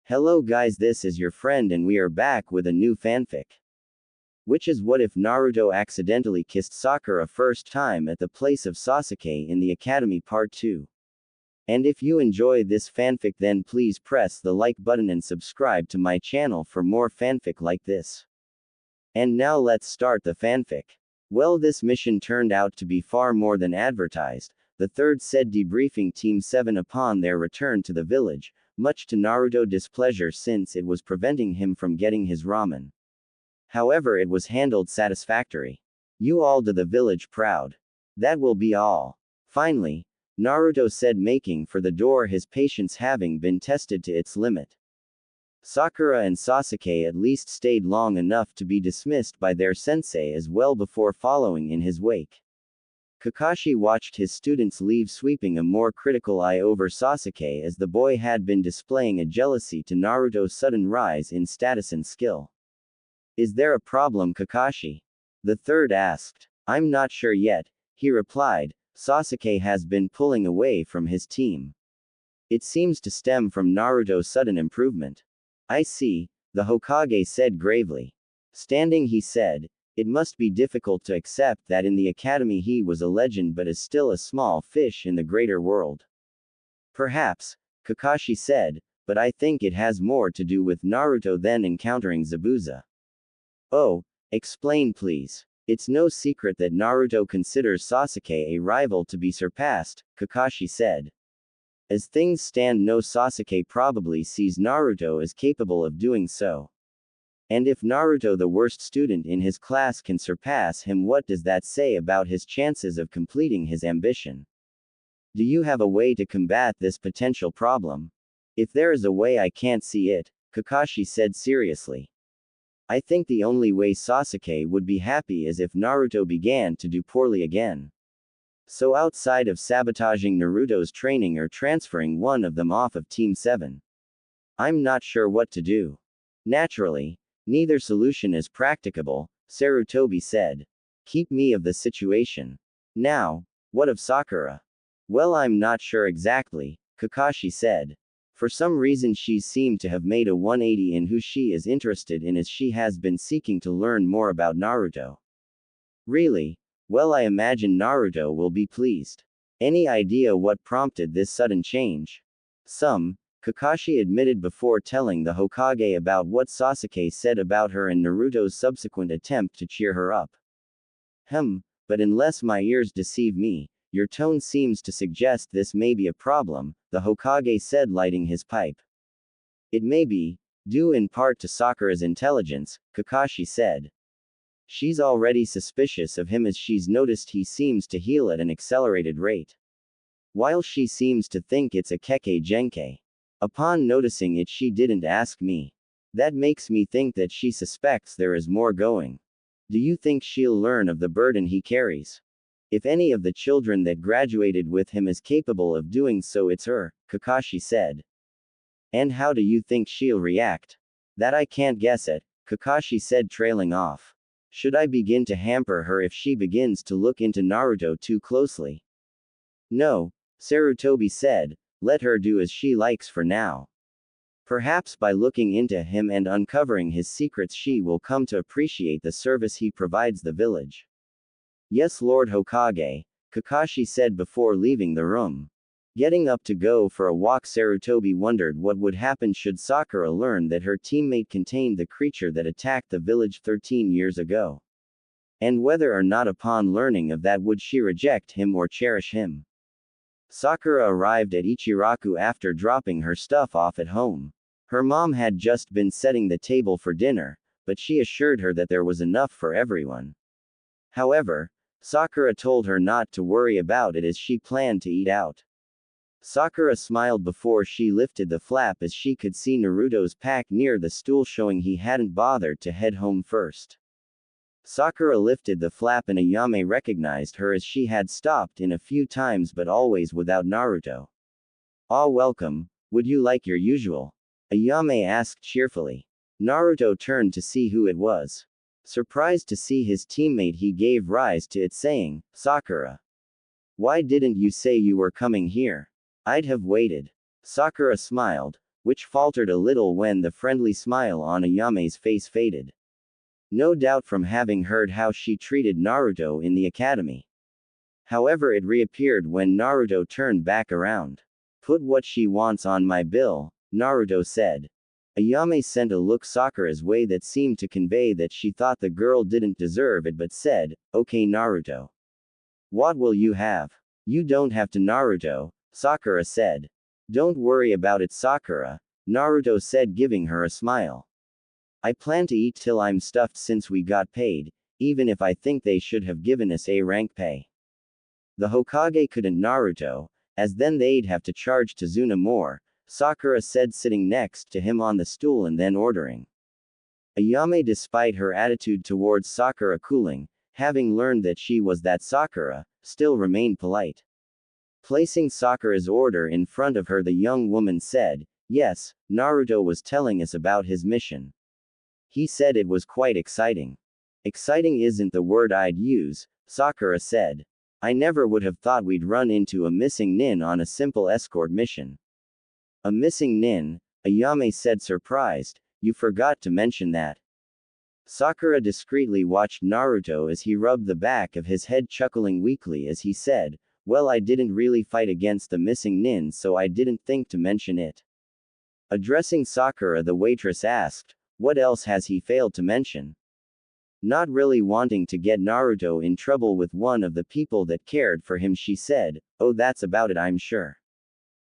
Hello guys, this is your friend and we are back with a new fanfic. Which is what if Naruto accidentally kissed Sakura first time at the place of Sasuke in the Academy Part 2. And if you enjoy this fanfic then please press the like button and subscribe to my channel for more fanfic like this. And now let's start the fanfic. Well, this mission turned out to be far more than advertised. The third said debriefing Team 7 upon their return to the village, much to Naruto's displeasure since it was preventing him from getting his ramen. However, it was handled satisfactory. You all do the village proud. That will be all. Finally, Naruto said, making for the door, his patience having been tested to its limit. Sakura and Sasuke at least stayed long enough to be dismissed by their sensei as well before following in his wake. Kakashi watched his students leave, sweeping a more critical eye over Sasuke as the boy had been displaying a jealousy to Naruto's sudden rise in status and skill. Is there a problem, Kakashi? The third asked. I'm not sure yet, he replied. Sasuke has been pulling away from his team. It seems to stem from Naruto's sudden improvement. I see, the Hokage said gravely. Standing, he said, it must be difficult to accept that in the academy he was a legend but is still a small fish in the greater world. Perhaps, Kakashi said, but I think it has more to do with Naruto then encountering Zabuza. Oh, explain please. It's no secret that Naruto considers Sasuke a rival to be surpassed, Kakashi said. As things stand, no, Sasuke probably sees Naruto as capable of doing so. And if Naruto, the worst student in his class, can surpass him, what does that say about his chances of completing his ambition? Do you have a way to combat this potential problem? If there is a way, I can't see it, Kakashi said seriously. I think the only way Sasuke would be happy is if Naruto began to do poorly again. So outside of sabotaging Naruto's training or transferring one of them off of Team 7. I'm not sure what to do. Naturally, neither solution is practicable, Sarutobi said. Keep me of the situation. Now, what of Sakura? Well, I'm not sure exactly, Kakashi said. For some reason she seemed to have made a 180 in who she is interested in, as she has been seeking to learn more about Naruto. Really? Well, I imagine Naruto will be pleased. Any idea what prompted this sudden change? Kakashi admitted before telling the Hokage about what Sasuke said about her and Naruto's subsequent attempt to cheer her up. But unless my ears deceive me, your tone seems to suggest this may be a problem, the Hokage said, lighting his pipe. It may be, due in part to Sakura's intelligence, Kakashi said. She's already suspicious of him as she's noticed he seems to heal at an accelerated rate. While she seems to think it's a Kekkei Genkei. Upon noticing it, she didn't ask me. That makes me think that she suspects there is more going. Do you think she'll learn of the burden he carries? If any of the children that graduated with him is capable of doing so, it's her, Kakashi said. And how do you think she'll react? That I can't guess at, Kakashi said, trailing off. Should I begin to hamper her if she begins to look into Naruto too closely? No, Sarutobi said, let her do as she likes for now. Perhaps by looking into him and uncovering his secrets she will come to appreciate the service he provides the village. Yes, Lord Hokage, Kakashi said before leaving the room. Getting up to go for a walk, Sarutobi wondered what would happen should Sakura learn that her teammate contained the creature that attacked the village 13 years ago. And whether or not upon learning of that would she reject him or cherish him. Sakura arrived at Ichiraku after dropping her stuff off at home. Her mom had just been setting the table for dinner, but she assured her that there was enough for everyone. However, Sakura told her not to worry about it as she planned to eat out. Sakura smiled before she lifted the flap as she could see Naruto's pack near the stool, showing he hadn't bothered to head home first. Sakura lifted the flap and Ayame recognized her as she had stopped in a few times but always without Naruto. Ah, welcome, would you like your usual? Ayame asked cheerfully. Naruto turned to see who it was. Surprised to see his teammate, he gave rise to it, saying, Sakura. Why didn't you say you were coming here? I'd have waited. Sakura smiled. which faltered a little when the friendly smile on Ayame's face faded. No doubt from having heard how she treated Naruto in the academy. However, it reappeared when Naruto turned back around. Put what she wants on my bill, Naruto said. Ayame sent a look Sakura's way that seemed to convey that she thought the girl didn't deserve it but said, "Okay Naruto. What will you have?" "You don't have to Naruto," Sakura said. "Don't worry about it Sakura," Naruto said giving her a smile. "I plan to eat till I'm stuffed since we got paid, even if I think they should have given us A rank pay." The Hokage couldn't Naruto, as then they'd have to charge Tazuna more, Sakura said sitting next to him on the stool and then ordering. Ayame despite her attitude towards Sakura cooling, having learned that she was that Sakura, still remained polite. Placing Sakura's order in front of her the young woman said, "Yes, Naruto was telling us about his mission. He said it was quite exciting." "Exciting isn't the word I'd use," Sakura said. "I never would have thought we'd run into a missing nin on a simple escort mission." "A missing nin?" Ayame said surprised, "You forgot to mention that." Sakura discreetly watched Naruto as he rubbed the back of his head chuckling weakly as he said, "Well I didn't really fight against the missing nin so I didn't think to mention it." Addressing Sakura the waitress asked, "What else has he failed to mention?" Not really wanting to get Naruto in trouble with one of the people that cared for him she said, "Oh that's about it I'm sure."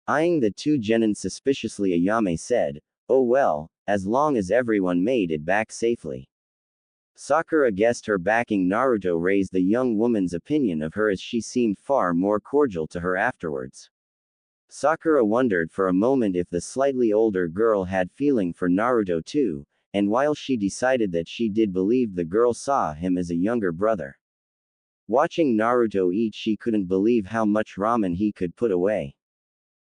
Eyeing the two genin suspiciously Ayame said, "Oh well, as long as everyone made it back safely." Sakura guessed her backing Naruto raised the young woman's opinion of her as she seemed far more cordial to her afterwards. Sakura wondered for a moment if the slightly older girl had feeling for Naruto too, and while she decided that she did believe the girl saw him as a younger brother. Watching Naruto eat she couldn't believe how much ramen he could put away.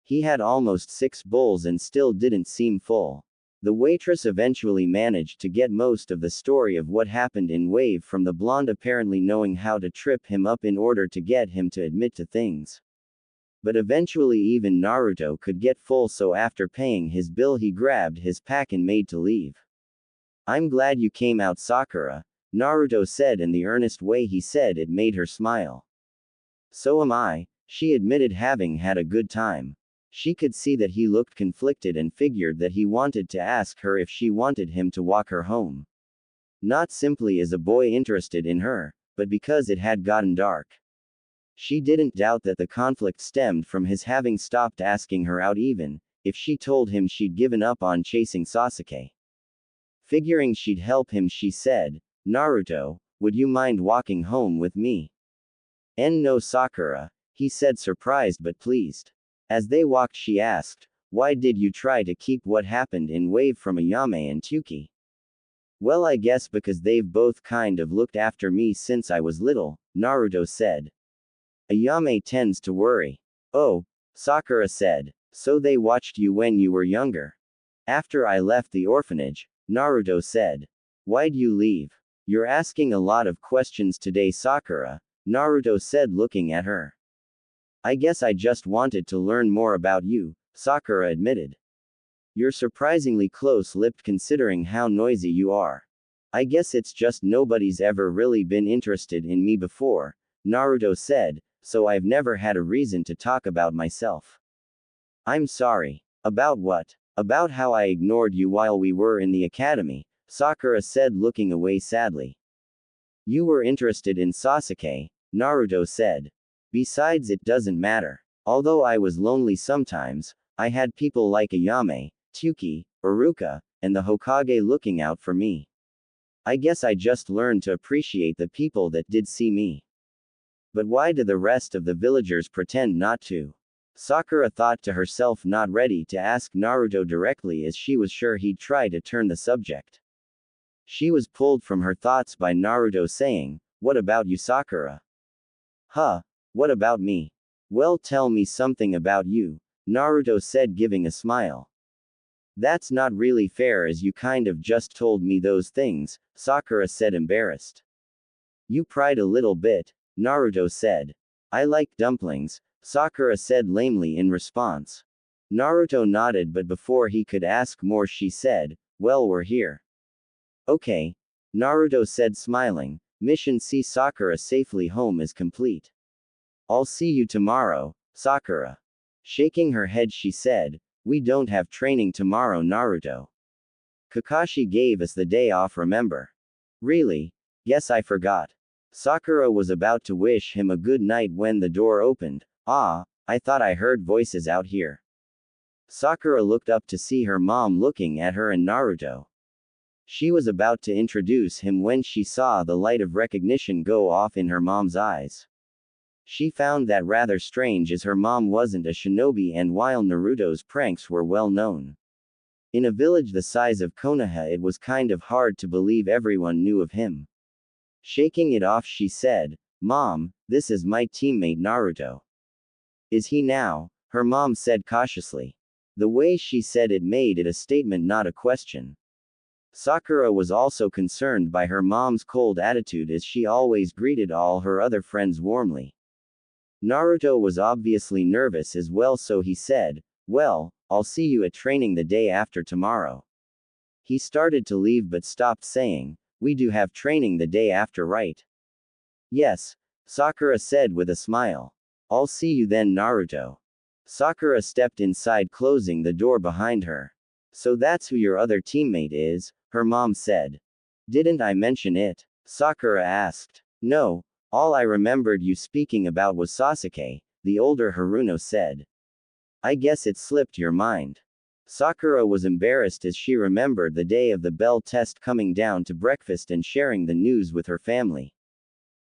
He had almost 6 bowls and still didn't seem full. The waitress eventually managed to get most of the story of what happened in Wave from the blonde apparently knowing how to trip him up in order to get him to admit to things. But eventually even Naruto could get full so after paying his bill he grabbed his pack and made to leave. "I'm glad you came out Sakura," Naruto said in the earnest way he said it made her smile. "So am I," she admitted having had a good time. She could see that he looked conflicted and figured that he wanted to ask her if she wanted him to walk her home. Not simply as a boy interested in her, but because it had gotten dark. She didn't doubt that the conflict stemmed from his having stopped asking her out even if she told him she'd given up on chasing Sasuke. Figuring she'd help him she said, "Naruto, would you mind walking home with me?" "No Sakura," he said surprised but pleased. As they walked she asked, "Why did you try to keep what happened in Wave from Ayame and Tuki?" "Well I guess because they've both kind of looked after me since I was little," Naruto said. "Ayame tends to worry." "Oh," Sakura said, "so they watched you when you were younger?" "After I left the orphanage," Naruto said. "Why'd you leave?" "You're asking a lot of questions today Sakura," Naruto said looking at her. "I guess I just wanted to learn more about you," Sakura admitted. "You're surprisingly close-lipped considering how noisy you are." "I guess it's just nobody's ever really been interested in me before," Naruto said, "so I've never had a reason to talk about myself." "I'm sorry. About what?" "About how I ignored you while we were in the academy," Sakura said looking away sadly. "You were interested in Sasuke," Naruto said. "Besides it doesn't matter. Although I was lonely sometimes, I had people like Ayame, Tuki, Iruka, and the Hokage looking out for me. I guess I just learned to appreciate the people that did see me. But why do the rest of the villagers pretend not to?" Sakura thought to herself not ready to ask Naruto directly as she was sure he'd try to turn the subject. She was pulled from her thoughts by Naruto saying, "What about you Sakura?" "Huh? What about me?" "Well tell me something about you," Naruto said giving a smile. "That's not really fair as you kind of just told me those things," Sakura said embarrassed. "You pried a little bit," Naruto said. "I like dumplings," Sakura said lamely in response. Naruto nodded, but before he could ask more she said, "Well, we're here." "Okay." Naruto said, smiling. "Mission see Sakura safely home is complete. I'll see you tomorrow, Sakura." Shaking her head she said, "We don't have training tomorrow, Naruto. Kakashi gave us the day off, remember?" "Really? Guess I forgot." Sakura was about to wish him a good night when the door opened. "Ah, I thought I heard voices out here." Sakura looked up to see her mom looking at her and Naruto. She was about to introduce him when she saw the light of recognition go off in her mom's eyes. She found that rather strange, as her mom wasn't a shinobi, and while Naruto's pranks were well known in a village the size of Konoha, it was kind of hard to believe everyone knew of him. Shaking it off she said, "Mom, this is my teammate Naruto." "Is he now?" her mom said cautiously. The way she said it made it a statement, not a question. Sakura was also concerned by her mom's cold attitude, as she always greeted all her other friends warmly. Naruto was obviously nervous as well, so he said, "Well, I'll see you at training the day after tomorrow." He started to leave but stopped, saying, "We do have training the day after, right?" "Yes," Sakura said with a smile. "I'll see you then, Naruto." Sakura stepped inside, closing the door behind her. "So that's who your other teammate is?" her mom said. "Didn't I mention it?" Sakura asked. "No, all I remembered you speaking about was Sasuke," the older Haruno said. "I guess it slipped your mind." Sakura was embarrassed as she remembered the day of the bell test, coming down to breakfast and sharing the news with her family.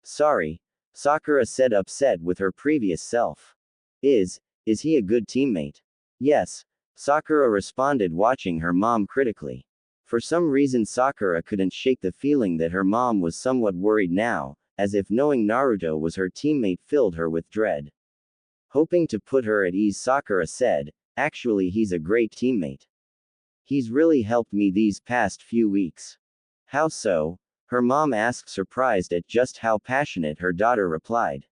"Sorry," Sakura said, upset with her previous self. Is he a good teammate?" "Yes," Sakura responded, watching her mom critically. For some reason Sakura couldn't shake the feeling that her mom was somewhat worried now, as if knowing Naruto was her teammate filled her with dread. Hoping to put her at ease, Sakura said, "Actually, he's a great teammate. He's really helped me these past few weeks." "How so?" her mom asked, surprised at just how passionate her daughter replied.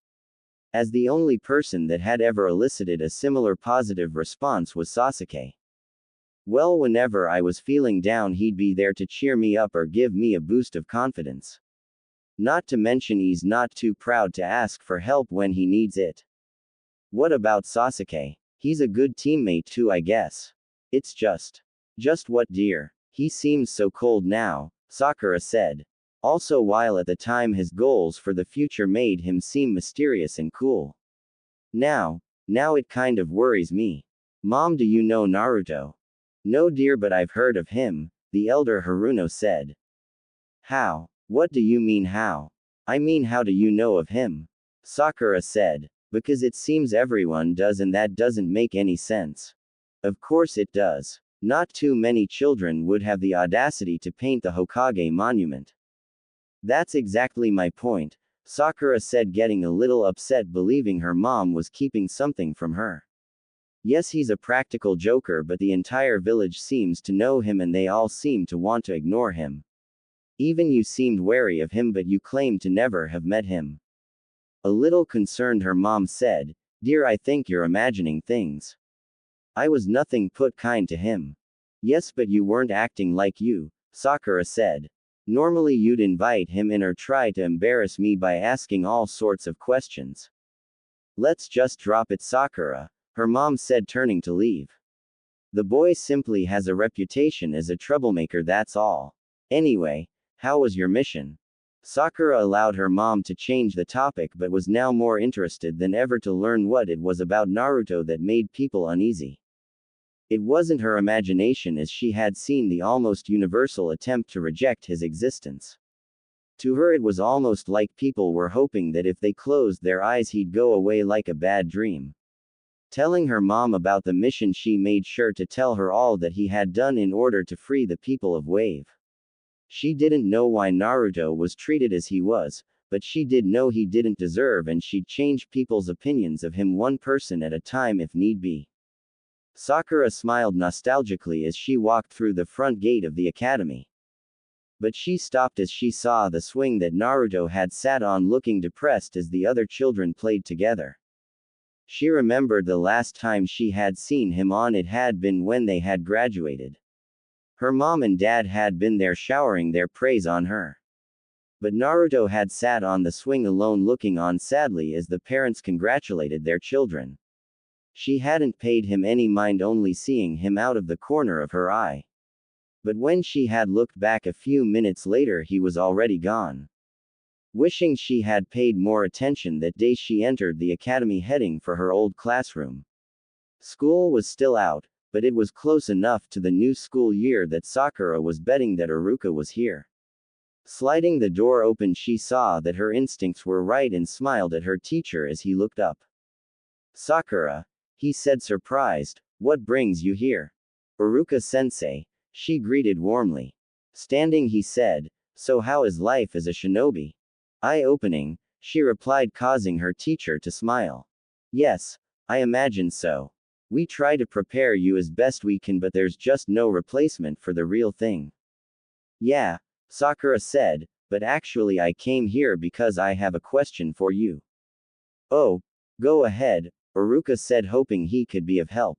As the only person that had ever elicited a similar positive response was Sasuke. "Well, whenever I was feeling down, he'd be there to cheer me up or give me a boost of confidence. Not to mention he's not too proud to ask for help when he needs it." "What about Sasuke? He's a good teammate too, I guess." "It's just what, dear? He seems so cold now," Sakura said. Also, while at the time his goals for the future made him seem mysterious and cool. Now it kind of worries me." "Mom, do you know Naruto?" "No, dear, but I've heard of him," the elder Haruno said. "How? What do you mean how?" "I mean, how do you know of him?" Sakura said. "Because it seems everyone does, and that doesn't make any sense." "Of course it does. Not too many children would have the audacity to paint the Hokage monument." "That's exactly my point," Sakura said, getting a little upset, believing her mom was keeping something from her. "Yes, he's a practical joker, but the entire village seems to know him and they all seem to want to ignore him. Even you seemed wary of him, but you claim to never have met him." A little concerned, her mom said, "Dear, I think you're imagining things. I was nothing but kind to him." "Yes, but you weren't acting like you," Sakura said. "Normally you'd invite him in or try to embarrass me by asking all sorts of questions." "Let's just drop it, Sakura," her mom said, turning to leave. "The boy simply has a reputation as a troublemaker, that's all. Anyway, how was your mission?" Sakura allowed her mom to change the topic, but was now more interested than ever to learn what it was about Naruto that made people uneasy. It wasn't her imagination, as she had seen the almost universal attempt to reject his existence. To her it was almost like people were hoping that if they closed their eyes he'd go away like a bad dream. Telling her mom about the mission, she made sure to tell her all that he had done in order to free the people of Wave. She didn't know why Naruto was treated as he was, but she did know he didn't deserve, and she'd change people's opinions of him one person at a time if need be. Sakura smiled nostalgically as she walked through the front gate of the academy. But she stopped as she saw the swing that Naruto had sat on, looking depressed as the other children played together. She remembered the last time she had seen him on it had been when they had graduated. Her mom and dad had been there showering their praise on her. But Naruto had sat on the swing alone looking on sadly as the parents congratulated their children. She hadn't paid him any mind, only seeing him out of the corner of her eye. But when she had looked back a few minutes later, he was already gone. Wishing she had paid more attention that day, she entered the academy heading for her old classroom. School was still out, but it was close enough to the new school year that Sakura was betting that Iruka was here. Sliding the door open, she saw that her instincts were right and smiled at her teacher as he looked up. "Sakura," he said, surprised, "what brings you here?" "Iruka-sensei," she greeted warmly. Standing, he said, "So how is life as a shinobi?" "Eye-opening," she replied, causing her teacher to smile. "Yes, I imagine so. We try to prepare you as best we can, but there's just no replacement for the real thing." "Yeah," Sakura said, "but actually I came here because I have a question for you." "Oh, go ahead," Iruka said, hoping he could be of help.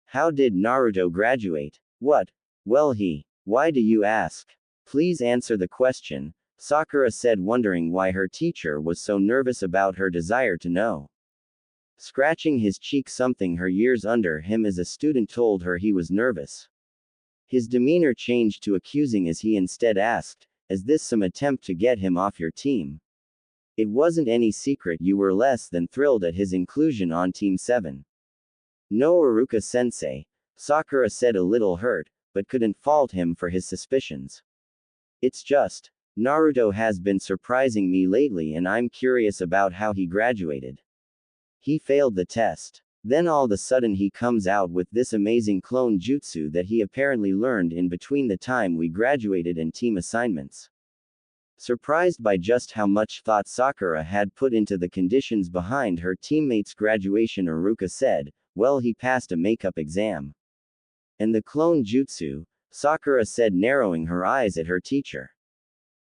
"How did Naruto graduate?" "What? Well, Why do you ask?" "Please answer the question," Sakura said, wondering why her teacher was so nervous about her desire to know. Scratching his cheek, something her years under him as a student told her he was nervous. His demeanor changed to accusing as he instead asked, "Is this some attempt to get him off your team?" "It wasn't any secret you were less than thrilled at his inclusion on Team 7. "No, Iruka-sensei," Sakura said, a little hurt, but couldn't fault him for his suspicions. "It's just, Naruto has been surprising me lately and I'm curious about how he graduated. He failed the test. Then all of a sudden he comes out with this amazing clone jutsu that he apparently learned in between the time we graduated and team assignments." Surprised by just how much thought Sakura had put into the conditions behind her teammates' graduation, Iruka said, "Well, he passed a makeup exam." "And the clone jutsu?" Sakura said, narrowing her eyes at her teacher.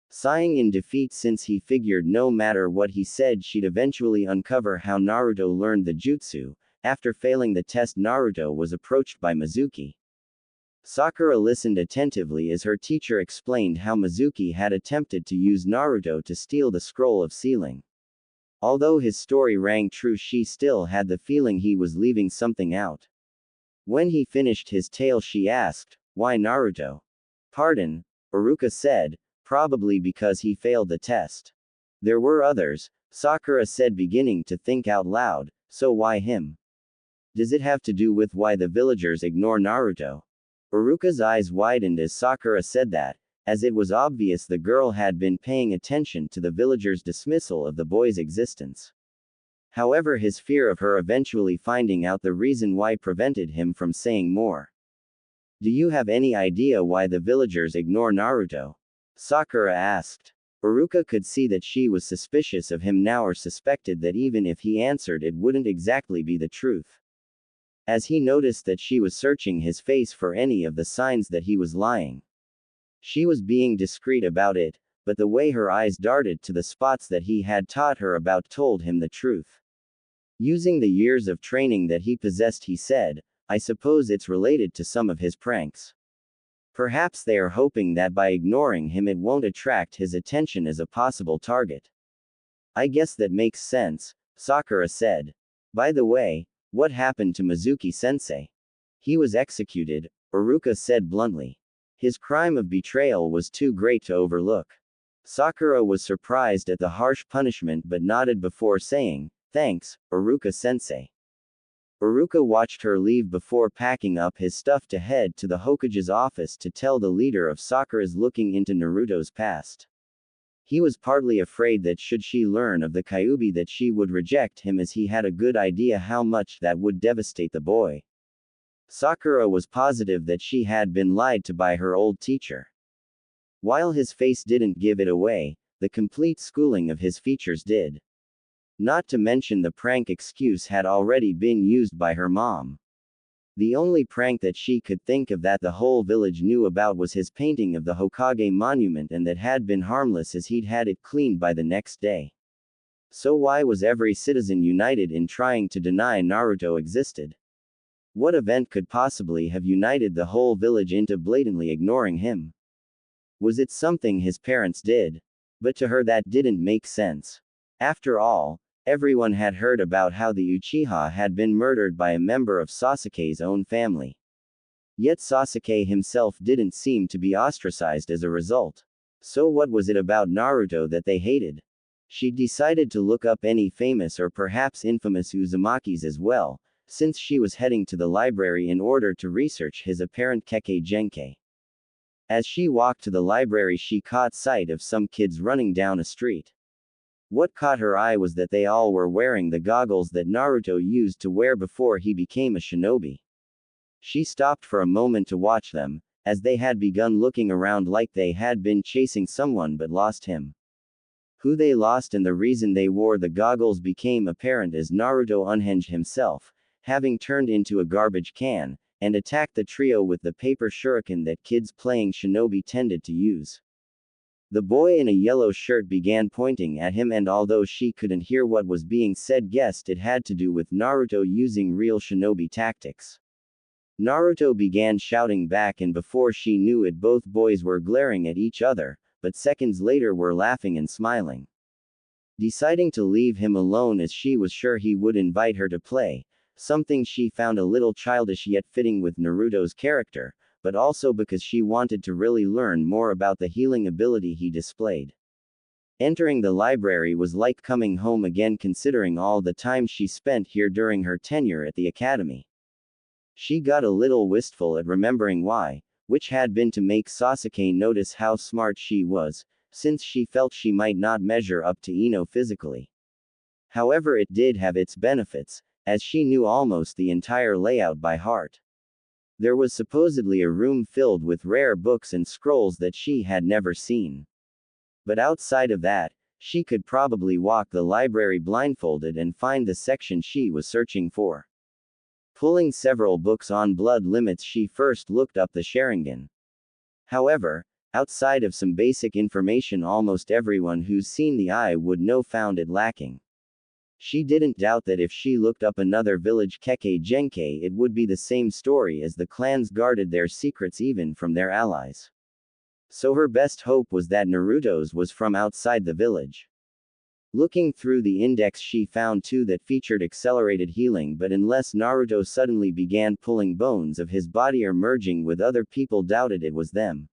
Sighing in defeat, since he figured no matter what he said she'd eventually uncover how Naruto learned the jutsu. After failing the test, Naruto was approached by Mizuki. Sakura listened attentively as her teacher explained how Mizuki had attempted to use Naruto to steal the scroll of sealing. Although his story rang true, she still had the feeling he was leaving something out. When he finished his tale, she asked, "Why Naruto?" "Pardon," Iruka said, "probably because he failed the test." "There were others," Sakura said, beginning to think out loud, "so why him? Does it have to do with why the villagers ignore Naruto?" Iruka's eyes widened as Sakura said that, as it was obvious the girl had been paying attention to the villagers' dismissal of the boy's existence. However, his fear of her eventually finding out the reason why prevented him from saying more. "Do you have any idea why the villagers ignore Naruto?" Sakura asked. Iruka could see that she was suspicious of him now, or suspected that even if he answered it wouldn't exactly be the truth. As he noticed that she was searching his face for any of the signs that he was lying. She was being discreet about it, but the way her eyes darted to the spots that he had taught her about told him the truth. Using the years of training that he possessed, he said, "I suppose it's related to some of his pranks. Perhaps they are hoping that by ignoring him it won't attract his attention as a possible target." "I guess that makes sense," Sakura said. "By the way, what happened to Mizuki-sensei?" "He was executed," Iruka said bluntly. "His crime of betrayal was too great to overlook." Sakura was surprised at the harsh punishment but nodded before saying, "Thanks, Iruka-sensei." Iruka watched her leave before packing up his stuff to head to the Hokage's office to tell the leader of Sakura's looking into Naruto's past. He was partly afraid that should she learn of the Kyuubi that she would reject him, as he had a good idea how much that would devastate the boy. Sakura was positive that she had been lied to by her old teacher. While his face didn't give it away, the complete schooling of his features did. Not to mention the prank excuse had already been used by her mom. The only prank that she could think of that the whole village knew about was his painting of the Hokage monument, and that had been harmless as he'd had it cleaned by the next day. So why was every citizen united in trying to deny Naruto existed? What event could possibly have united the whole village into blatantly ignoring him? Was it something his parents did? But to her that didn't make sense. After all, everyone had heard about how the Uchiha had been murdered by a member of Sasuke's own family. Yet Sasuke himself didn't seem to be ostracized as a result. So what was it about Naruto that they hated? She decided to look up any famous or perhaps infamous Uzumakis as well, since she was heading to the library in order to research his apparent Kekkei Genkai. As she walked to the library, she caught sight of some kids running down a street. What caught her eye was that they all were wearing the goggles that Naruto used to wear before he became a shinobi. She stopped for a moment to watch them, as they had begun looking around like they had been chasing someone but lost him. Who they lost and the reason they wore the goggles became apparent as Naruto unhinged himself, having turned into a garbage can, and attacked the trio with the paper shuriken that kids playing shinobi tended to use. The boy in a yellow shirt began pointing at him, and although she couldn't hear what was being said, guessed it had to do with Naruto using real shinobi tactics. Naruto began shouting back, and before she knew it, both boys were glaring at each other, but seconds later were laughing and smiling. Deciding to leave him alone as she was sure he would invite her to play, something she found a little childish yet fitting with Naruto's character, but also because she wanted to really learn more about the healing ability he displayed. Entering the library was like coming home again, considering all the time she spent here during her tenure at the academy. She got a little wistful at remembering why, which had been to make Sasuke notice how smart she was, since she felt she might not measure up to Ino physically. However, it did have its benefits, as she knew almost the entire layout by heart. There was supposedly a room filled with rare books and scrolls that she had never seen. But outside of that, she could probably walk the library blindfolded and find the section she was searching for. Pulling several books on blood limits, she first looked up the Sharingan. However, outside of some basic information almost everyone who's seen the eye would know found it lacking. She didn't doubt that if she looked up another village Kekkei Genkai, it would be the same story, as the clans guarded their secrets even from their allies. So her best hope was that Naruto's was from outside the village. Looking through the index, she found two that featured accelerated healing, but unless Naruto suddenly began pulling bones of his body or merging with other people, doubted it was them.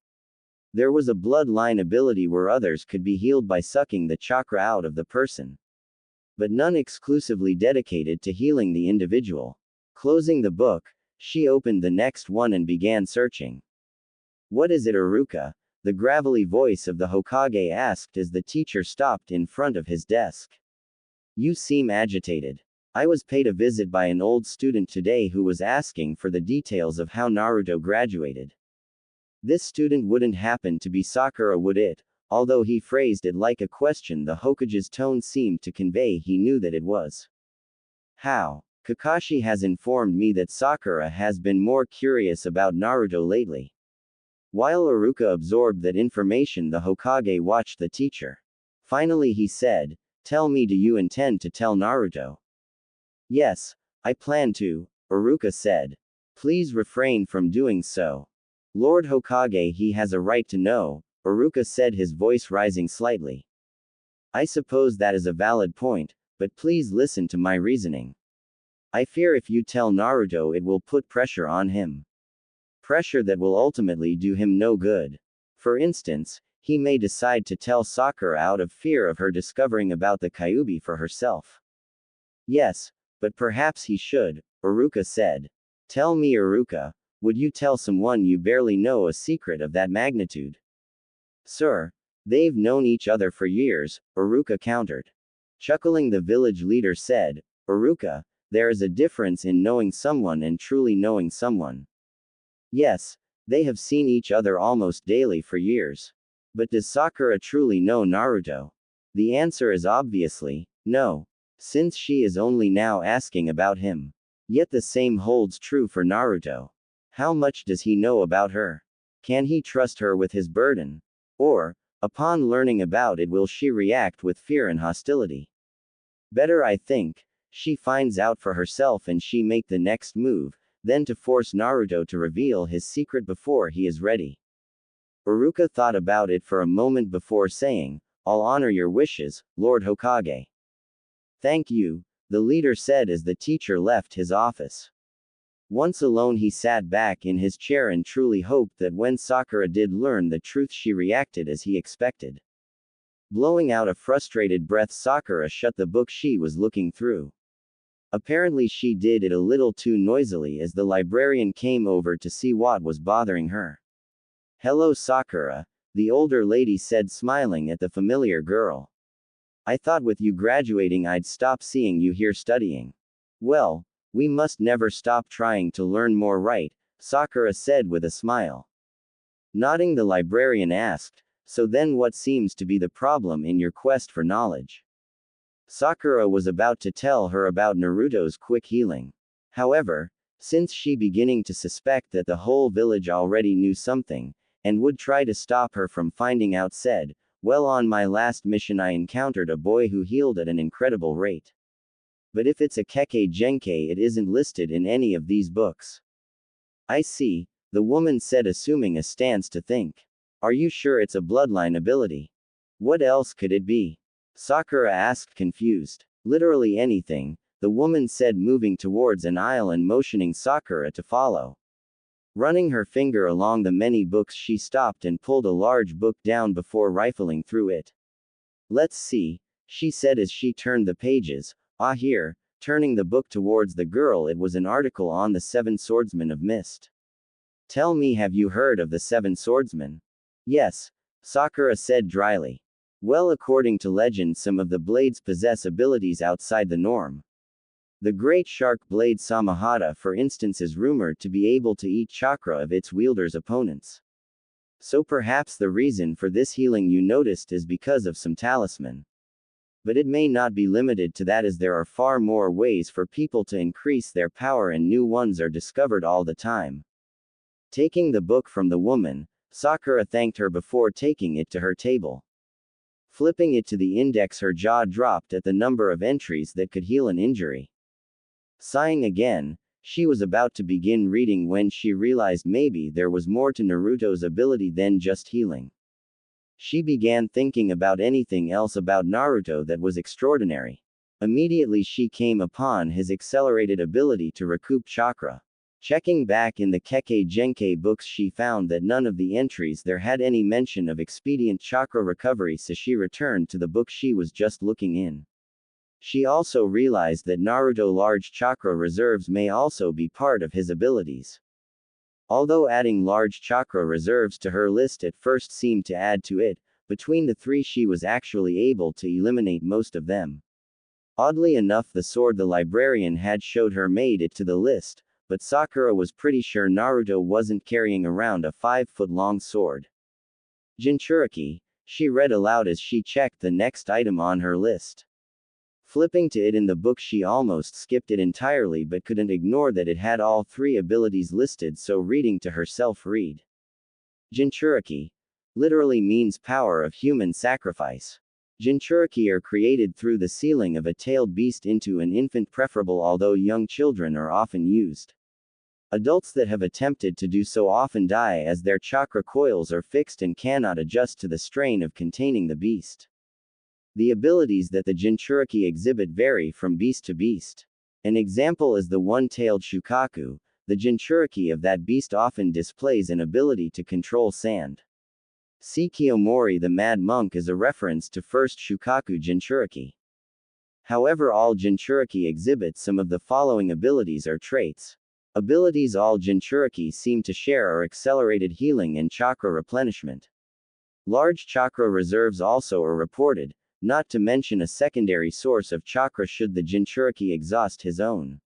There was a bloodline ability where others could be healed by sucking the chakra out of the person, but none exclusively dedicated to healing the individual. Closing the book, she opened the next one and began searching. "What is it, Iruka?" the gravelly voice of the Hokage asked as the teacher stopped in front of his desk. "You seem agitated. I was paid a visit by an old student today who was asking for the details of how Naruto graduated. This student wouldn't happen to be Sakura, would it?" Although he phrased it like a question, the Hokage's tone seemed to convey he knew that it was. "How? Kakashi has informed me that Sakura has been more curious about Naruto lately." While Iruka absorbed that information, the Hokage watched the teacher. Finally he said, "Tell me, do you intend to tell Naruto?" "Yes, I plan to," Iruka said. "Please refrain from doing so. Lord Hokage, he has a right to know," Iruka said, his voice rising slightly. "I suppose that is a valid point, but please listen to my reasoning. I fear if you tell Naruto, it will put pressure on him. Pressure that will ultimately do him no good. For instance, he may decide to tell Sakura out of fear of her discovering about the Kyuubi for herself." "Yes, but perhaps he should," Iruka said. "Tell me, Iruka, would you tell someone you barely know a secret of that magnitude?" "Sir, they've known each other for years," Iruka countered. Chuckling, the village leader said, "Iruka, there is a difference in knowing someone and truly knowing someone. Yes, they have seen each other almost daily for years. But does Sakura truly know Naruto? The answer is obviously no, since she is only now asking about him. Yet the same holds true for Naruto. How much does he know about her? Can he trust her with his burden? Or, upon learning about it, will she react with fear and hostility? Better, I think, she finds out for herself and she make the next move, than to force Naruto to reveal his secret before he is ready. Iruka thought about it for a moment before saying, "I'll honor your wishes, Lord Hokage." "Thank you," the leader said as the teacher left his office. Once alone, he sat back in his chair and truly hoped that when Sakura did learn the truth, she reacted as he expected. Blowing out a frustrated breath, Sakura shut the book she was looking through. Apparently, she did it a little too noisily as the librarian came over to see what was bothering her. "Hello, Sakura," the older lady said, smiling at the familiar girl. "I thought with you graduating I'd stop seeing you here studying." "Well, we must never stop trying to learn more, right?" Sakura said with a smile. Nodding, the librarian asked, "So then what seems to be the problem in your quest for knowledge?" Sakura was about to tell her about Naruto's quick healing. However, since she beginning to suspect that the whole village already knew something, and would try to stop her from finding out, said, "Well, on my last mission I encountered a boy who healed at an incredible rate. But if it's a Kekkei Genkai, it isn't listed in any of these books." "I see," the woman said, assuming a stance to think. "Are you sure it's a bloodline ability? What else could it be?" Sakura asked, confused. "Literally anything," the woman said, moving towards an aisle and motioning Sakura to follow. Running her finger along the many books, she stopped and pulled a large book down before rifling through it. "Let's see," she said as she turned the pages. "Ah, here," turning the book towards the girl, it was an article on the 7 Swordsmen of Mist. "Tell me, have you heard of the 7 Swordsmen?" "Yes," Sakura said dryly. "Well, according to legend, some of the blades possess abilities outside the norm. The great shark blade Samahata, for instance, is rumored to be able to eat chakra of its wielder's opponents. So perhaps the reason for this healing you noticed is because of some talisman. But it may not be limited to that, as there are far more ways for people to increase their power and new ones are discovered all the time." Taking the book from the woman, Sakura thanked her before taking it to her table. Flipping it to the index, her jaw dropped at the number of entries that could heal an injury. Sighing again, she was about to begin reading when she realized maybe there was more to Naruto's ability than just healing. She began thinking about anything else about Naruto that was extraordinary. Immediately she came upon his accelerated ability to recoup chakra. Checking back in the Kekkei Genkai books, she found that none of the entries there had any mention of expedient chakra recovery, so she returned to the book she was just looking in. She also realized that Naruto large chakra reserves may also be part of his abilities. Although adding large chakra reserves to her list at first seemed to add to it, between the 3 she was actually able to eliminate most of them. Oddly enough, the sword the librarian had showed her made it to the list, but Sakura was pretty sure Naruto wasn't carrying around a 5-foot-long sword. "Jinchuriki," she read aloud as she checked the next item on her list. Flipping to it in the book, she almost skipped it entirely but couldn't ignore that it had all 3 abilities listed, so reading to herself, read. Jinchuriki literally means power of human sacrifice. Jinchuriki are created through the sealing of a tailed beast into an infant, preferable, although young children are often used. Adults that have attempted to do so often die as their chakra coils are fixed and cannot adjust to the strain of containing the beast. The abilities that the Jinchuriki exhibit vary from beast to beast. An example is the one-tailed Shukaku. The Jinchuriki of that beast often displays an ability to control sand. See Kiyomori the Mad Monk as a reference to first Shukaku Jinchuriki. However, all Jinchuriki exhibit some of the following abilities or traits. Abilities all Jinchuriki seem to share are accelerated healing and chakra replenishment. Large chakra reserves also are reported, not to mention a secondary source of chakra should the Jinchuriki exhaust his own.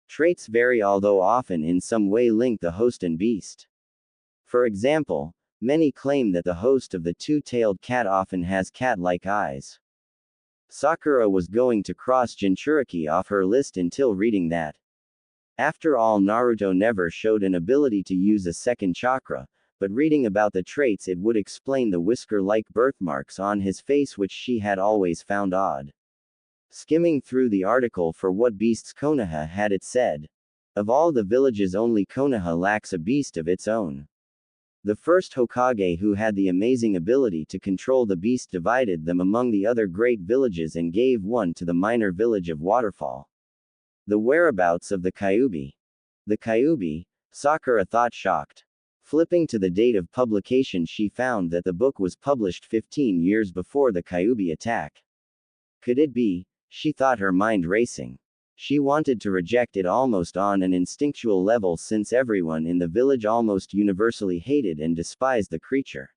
Traits vary, although often in some way link the host and beast. For example, many claim that the host of the 2-tailed cat often has cat-like eyes. Sakura was going to cross Jinchuriki off her list until reading that. After all, Naruto never showed an ability to use a second chakra, but reading about the traits it would explain the whisker-like birthmarks on his face, which she had always found odd. Skimming through the article for what beasts Konoha had, it said, of all the villages only Konoha lacks a beast of its own. The first Hokage who had the amazing ability to control the beast divided them among the other great villages and gave one to the minor village of Waterfall. The whereabouts of the Kyuubi. The Kyuubi, Sakura thought, shocked. Flipping to the date of publication, she found that the book was published 15 years before the Kyuubi attack. Could it be? She thought, her mind racing. She wanted to reject it almost on an instinctual level, since everyone in the village almost universally hated and despised the creature.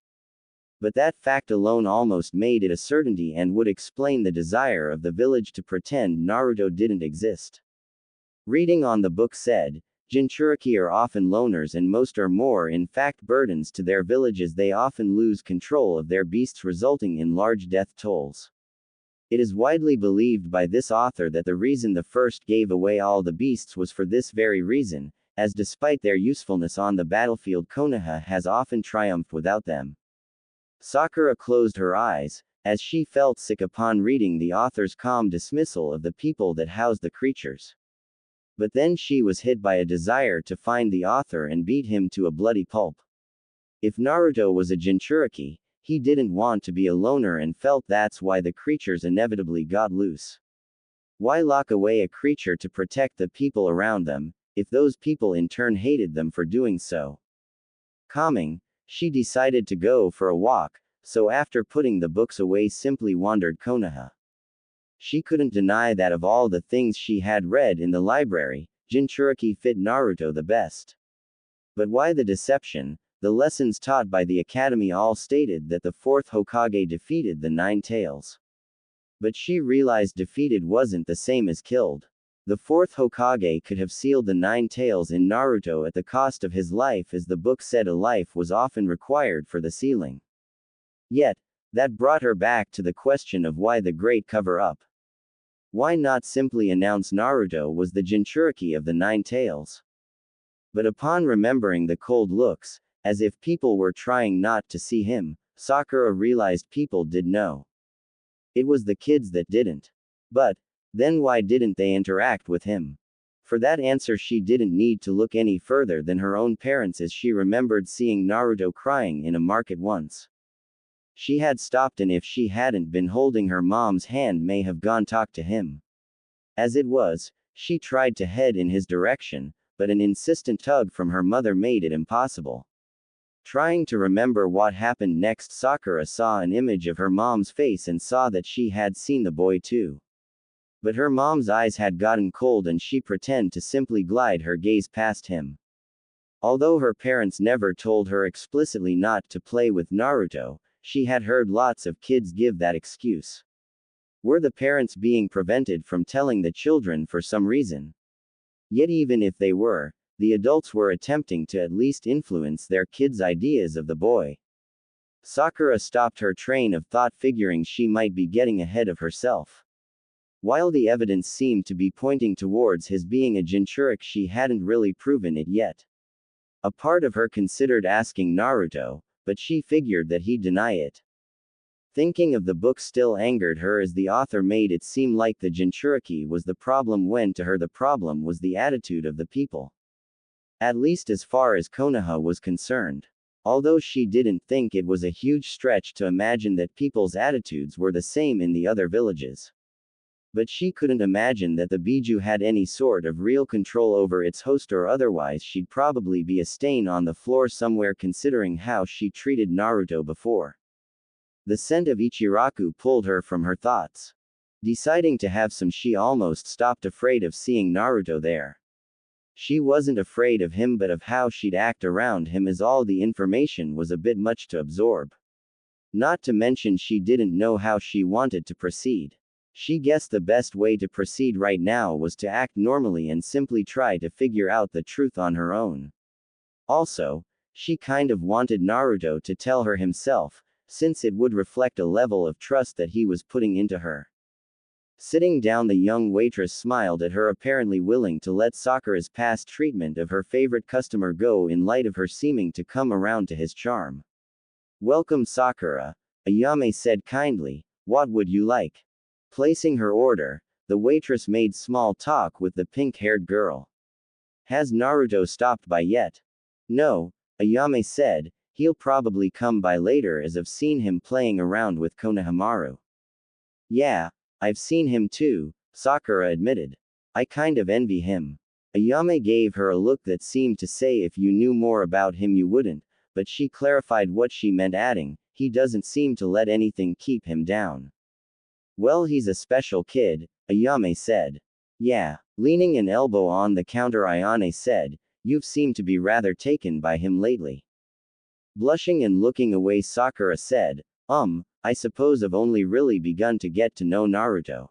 But that fact alone almost made it a certainty and would explain the desire of the village to pretend Naruto didn't exist. Reading on the book said, Jinchuriki are often loners, and most are more in fact burdens to their villages. They often lose control of their beasts, resulting in large death tolls. It is widely believed by this author that the reason the first gave away all the beasts was for this very reason, as despite their usefulness on the battlefield, Konoha has often triumphed without them. Sakura closed her eyes, as she felt sick upon reading the author's calm dismissal of the people that housed the creatures. But then she was hit by a desire to find the author and beat him to a bloody pulp. If Naruto was a Jinchuriki, he didn't want to be a loner and felt that's why the creatures inevitably got loose. Why lock away a creature to protect the people around them, if those people in turn hated them for doing so? Calming, she decided to go for a walk, so after putting the books away simply wandered Konoha. She couldn't deny that of all the things she had read in the library, Jinchuriki fit Naruto the best. But why the deception? The lessons taught by the academy all stated that the fourth Hokage defeated the Nine Tails. But she realized defeated wasn't the same as killed. The fourth Hokage could have sealed the Nine Tails in Naruto at the cost of his life, as the book said a life was often required for the sealing. Yet, that brought her back to the question of why the great cover-up. Why not simply announce Naruto was the Jinchuriki of the Nine Tails? But upon remembering the cold looks, as if people were trying not to see him, Sakura realized people did know. It was the kids that didn't. But, then why didn't they interact with him? For that answer she didn't need to look any further than her own parents, as she remembered seeing Naruto crying in a market once. She had stopped, and if she hadn't been holding her mom's hand, may have gone talk to him. As it was, she tried to head in his direction, but an insistent tug from her mother made it impossible. Trying to remember what happened next, Sakura saw an image of her mom's face and saw that she had seen the boy too. But her mom's eyes had gotten cold and she pretended to simply glide her gaze past him. Although her parents never told her explicitly not to play with Naruto, she had heard lots of kids give that excuse. Were the parents being prevented from telling the children for some reason? Yet even if they were, the adults were attempting to at least influence their kids' ideas of the boy. Sakura stopped her train of thought, figuring she might be getting ahead of herself. While the evidence seemed to be pointing towards his being a Jinchuriki, she hadn't really proven it yet. A part of her considered asking Naruto, but she figured that he'd deny it. Thinking of the book still angered her, as the author made it seem like the Jinchuriki was the problem, when to her the problem was the attitude of the people. At least as far as Konoha was concerned. Although she didn't think it was a huge stretch to imagine that people's attitudes were the same in the other villages. But she couldn't imagine that the Biju had any sort of real control over its host, or otherwise she'd probably be a stain on the floor somewhere, considering how she treated Naruto before. The scent of Ichiraku pulled her from her thoughts. Deciding to have some, she almost stopped, afraid of seeing Naruto there. She wasn't afraid of him, but of how she'd act around him, as all the information was a bit much to absorb. Not to mention she didn't know how she wanted to proceed. She guessed the best way to proceed right now was to act normally and simply try to figure out the truth on her own. Also, she kind of wanted Naruto to tell her himself, since it would reflect a level of trust that he was putting into her. Sitting down, the young waitress smiled at her, apparently willing to let Sakura's past treatment of her favorite customer go in light of her seeming to come around to his charm. "Welcome, Sakura," Ayame said kindly. "What would you like?" Placing her order, the waitress made small talk with the pink-haired girl. Has Naruto stopped by yet? No, Ayame said, he'll probably come by later as I've seen him playing around with Konohamaru. Yeah, I've seen him too, Sakura admitted. I kind of envy him. Ayame gave her a look that seemed to say if you knew more about him you wouldn't, but she clarified what she meant, adding, he doesn't seem to let anything keep him down. Well, he's a special kid, Ayame said. Yeah, leaning an elbow on the counter, Ayane said, you've seemed to be rather taken by him lately. Blushing and looking away, Sakura said, I suppose I've only really begun to get to know Naruto.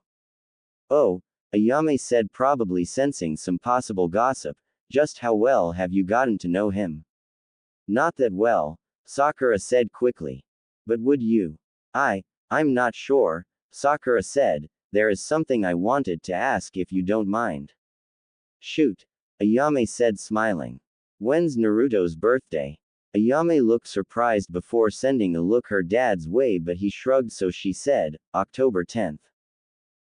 Oh, Ayame said, probably sensing some possible gossip. Just how well have you gotten to know him? Not that well, Sakura said quickly. But would you? I'm not sure, Sakura said, there is something I wanted to ask if you don't mind. Shoot, Ayame said, smiling. When's Naruto's birthday? Ayame looked surprised before sending a look her dad's way, but he shrugged, so she said, October 10th.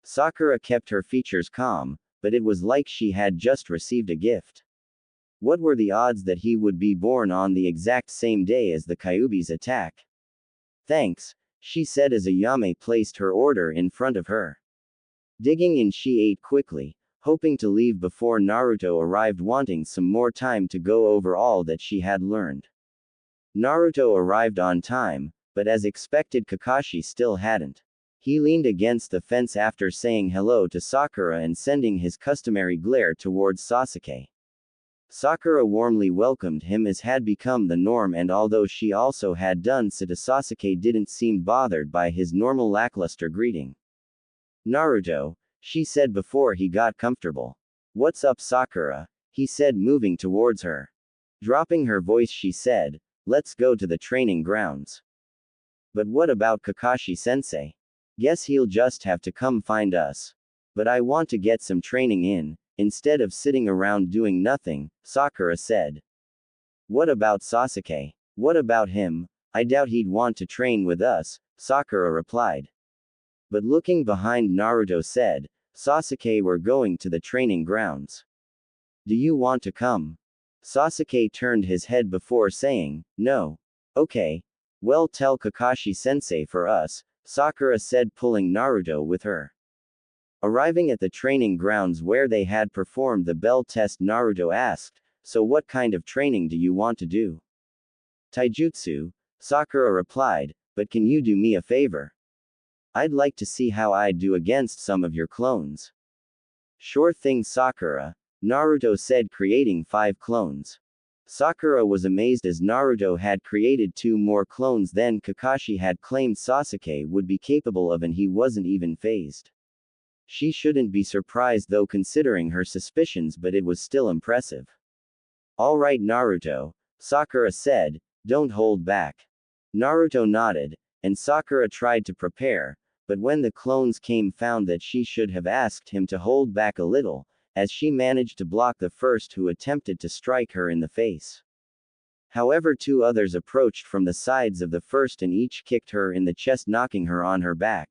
Sakura kept her features calm, but it was like she had just received a gift. What were the odds that he would be born on the exact same day as the Kyuubi's attack? Thanks, she said as Ayame placed her order in front of her. Digging in, she ate quickly, hoping to leave before Naruto arrived, wanting some more time to go over all that she had learned. Naruto arrived on time, but as expected, Kakashi still hadn't. He leaned against the fence after saying hello to Sakura and sending his customary glare towards Sasuke. Sakura warmly welcomed him as had become the norm, and although she also had done so to Sasuke, didn't seem bothered by his normal lackluster greeting. Naruto, she said before he got comfortable. What's up, Sakura? He said, moving towards her. Dropping her voice, she said, let's go to the training grounds. But what about Kakashi-sensei? Guess he'll just have to come find us. But I want to get some training in, instead of sitting around doing nothing, Sakura said. What about Sasuke? What about him? I doubt he'd want to train with us, Sakura replied. But looking behind, Naruto said, Sasuke, we're going to the training grounds. Do you want to come? Sasuke turned his head before saying, no. Okay. Well, tell Kakashi-sensei for us, Sakura said, pulling Naruto with her. Arriving at the training grounds where they had performed the bell test, Naruto asked, so what kind of training do you want to do? Taijutsu, Sakura replied, but can you do me a favor? I'd like to see how I'd do against some of your clones. Sure thing, Sakura, Naruto said, creating 5 clones. Sakura was amazed as Naruto had created 2 more clones than Kakashi had claimed Sasuke would be capable of, and he wasn't even phased. She shouldn't be surprised though, considering her suspicions, but it was still impressive. Alright, Naruto, Sakura said, don't hold back. Naruto nodded, and Sakura tried to prepare, but when the clones came, found that she should have asked him to hold back a little, as she managed to block the first who attempted to strike her in the face. However, 2 others approached from the sides of the first and each kicked her in the chest, knocking her on her back.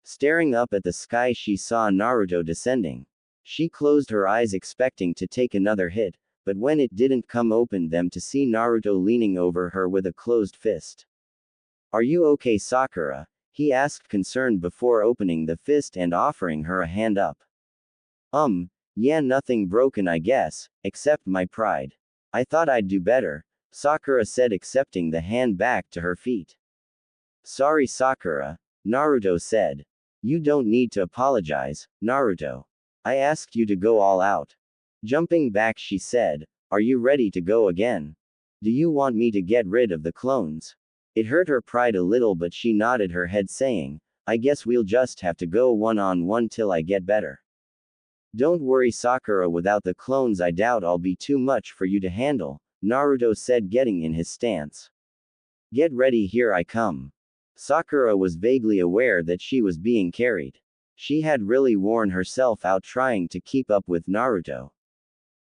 Staring up at the sky, she saw Naruto descending. She closed her eyes expecting to take another hit, but when it didn't come, opened them to see Naruto leaning over her with a closed fist. Are you okay, Sakura? He asked, concerned, before opening the fist and offering her a hand up. Yeah, nothing broken, I guess, except my pride. I thought I'd do better, Sakura said, accepting the hand back to her feet. Sorry, Sakura, Naruto said. You don't need to apologize, Naruto. I asked you to go all out. Jumping back, she said, are you ready to go again? Do you want me to get rid of the clones? It hurt her pride a little, but she nodded her head, saying, I guess we'll just have to go one-on-one till I get better. Don't worry, Sakura, without the clones I doubt I'll be too much for you to handle, Naruto said, getting in his stance. Get ready, here I come. Sakura was vaguely aware that she was being carried. She had really worn herself out trying to keep up with Naruto.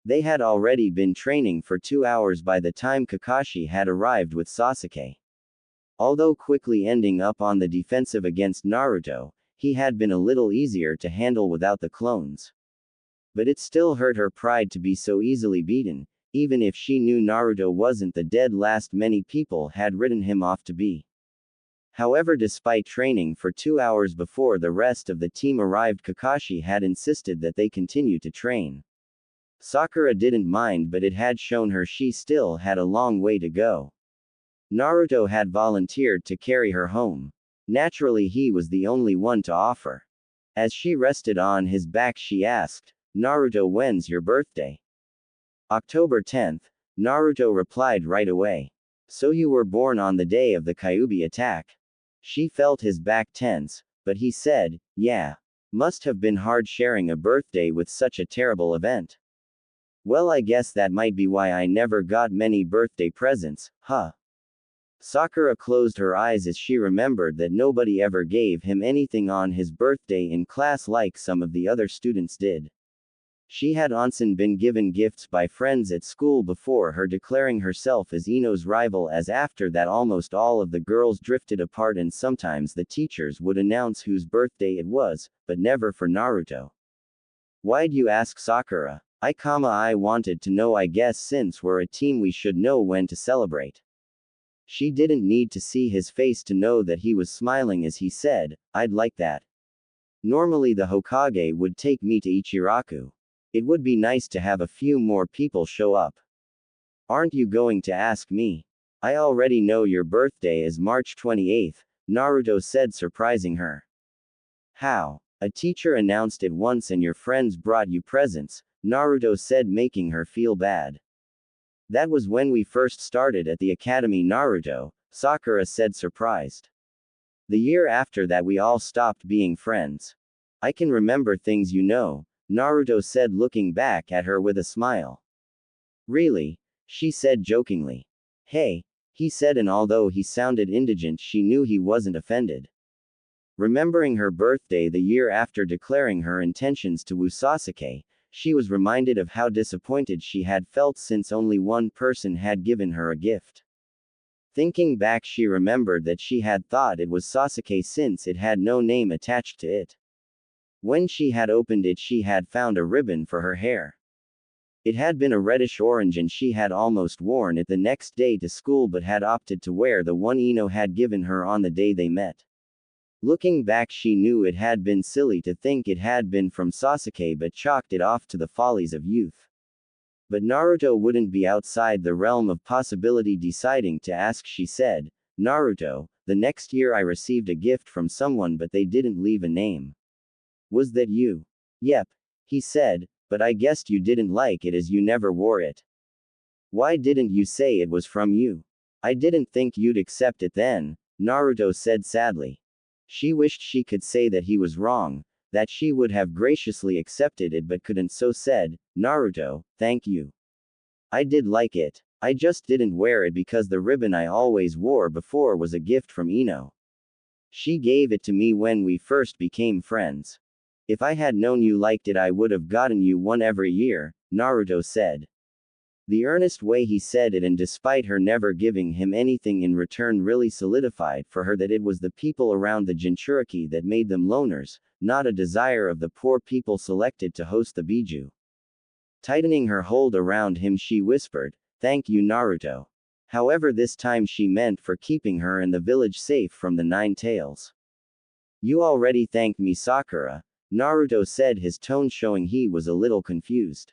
They had already been training for 2 hours by the time Kakashi had arrived with Sasuke. Although quickly ending up on the defensive against Naruto, he had been a little easier to handle without the clones. But it still hurt her pride to be so easily beaten, even if she knew Naruto wasn't the dead last many people had written him off to be. However, despite training for 2 hours before the rest of the team arrived, Kakashi had insisted that they continue to train. Sakura didn't mind, but it had shown her she still had a long way to go. Naruto had volunteered to carry her home. Naturally, he was the only one to offer. As she rested on his back, she asked, "Naruto, when's your birthday?" "October 10th, Naruto replied right away. "So you were born on the day of the Kyuubi attack?" She felt his back tense, but he said, "Yeah. Must have been hard sharing a birthday with such a terrible event." "Well, I guess that might be why I never got many birthday presents, huh?" Sakura closed her eyes as she remembered that nobody ever gave him anything on his birthday in class like some of the other students did. She had onsen been given gifts by friends at school before her, declaring herself as Ino's rival, as after that almost all of the girls drifted apart and sometimes the teachers would announce whose birthday it was, but never for Naruto. "Why'd you ask, Sakura?" I wanted to know. I guess since we're a team we should know when to celebrate." She didn't need to see his face to know that he was smiling as he said, "I'd like that. Normally the Hokage would take me to Ichiraku. It would be nice to have a few more people show up." "Aren't you going to ask me?" "I already know your birthday is March 28th, Naruto said, surprising her. "How? A teacher announced it once and your friends brought you presents," Naruto said, making her feel bad. "That was when we first started at the academy, Naruto," Sakura said, surprised. "The year after that we all stopped being friends. I can remember things, you know," Naruto said, looking back at her with a smile. "Really?" she said jokingly. "Hey," he said, and although he sounded indigent, she knew he wasn't offended. Remembering her birthday the year after declaring her intentions to woo Sasuke, she was reminded of how disappointed she had felt since only one person had given her a gift. Thinking back, she remembered that she had thought it was Sasuke since it had no name attached to it. When she had opened it, she had found a ribbon for her hair. It had been a reddish orange and she had almost worn it the next day to school, but had opted to wear the one Ino had given her on the day they met. Looking back, she knew it had been silly to think it had been from Sasuke, but chalked it off to the follies of youth. But Naruto wouldn't be outside the realm of possibility. Deciding to ask, she said, "Naruto, the next year I received a gift from someone, but they didn't leave a name. Was that you?" "Yep," he said, "but I guessed you didn't like it as you never wore it." "Why didn't you say it was from you?" "I didn't think you'd accept it then," Naruto said sadly. She wished she could say that he was wrong, that she would have graciously accepted it, but couldn't, so said, "Naruto, thank you. I did like it. I just didn't wear it because the ribbon I always wore before was a gift from Ino. She gave it to me when we first became friends. If I had known you liked it, I would have gotten you one every year," Naruto said. The earnest way he said it, and despite her never giving him anything in return, really solidified for her that it was the people around the Jinchuriki that made them loners, not a desire of the poor people selected to host the Biju. Tightening her hold around him, she whispered, "Thank you, Naruto." However, this time she meant for keeping her and the village safe from the Nine Tails. "You already thanked me, Sakura," Naruto said, his tone showing he was a little confused.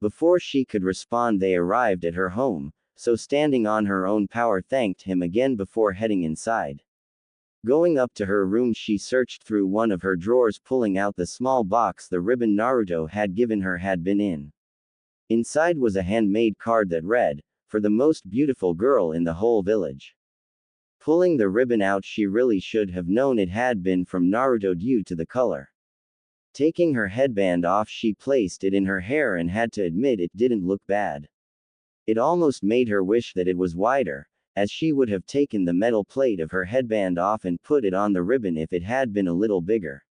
Before she could respond, they arrived at her home, so standing on her own power thanked him again before heading inside. Going up to her room, she searched through one of her drawers, pulling out the small box the ribbon Naruto had given her had been in. Inside was a handmade card that read, "For the most beautiful girl in the whole village." Pulling the ribbon out, she really should have known it had been from Naruto due to the color. Taking her headband off, she placed it in her hair and had to admit it didn't look bad. It almost made her wish that it was wider, as she would have taken the metal plate of her headband off and put it on the ribbon if it had been a little bigger.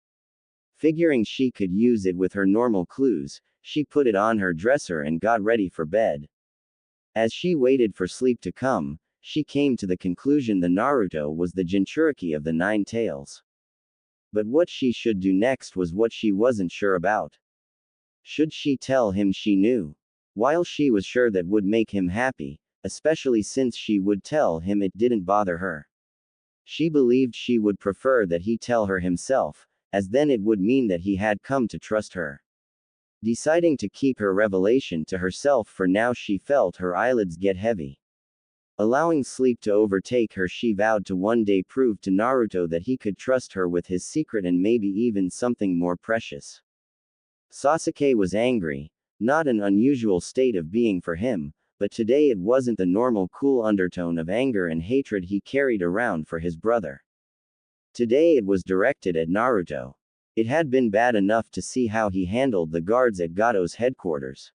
Figuring she could use it with her normal clues, she put it on her dresser and got ready for bed. As she waited for sleep to come, she came to the conclusion the Naruto was the Jinchuriki of the Nine Tails. But what she should do next was what she wasn't sure about. Should she tell him she knew? While she was sure that would make him happy, especially since she would tell him it didn't bother her. She believed she would prefer that he tell her himself, as then it would mean that he had come to trust her. Deciding to keep her revelation to herself for now, she felt her eyelids get heavy. Allowing sleep to overtake her, she vowed to one day prove to Naruto that he could trust her with his secret and maybe even something more precious. Sasuke was angry, not an unusual state of being for him, but today it wasn't the normal cool undertone of anger and hatred he carried around for his brother. Today it was directed at Naruto. It had been bad enough to see how he handled the guards at Gato's headquarters.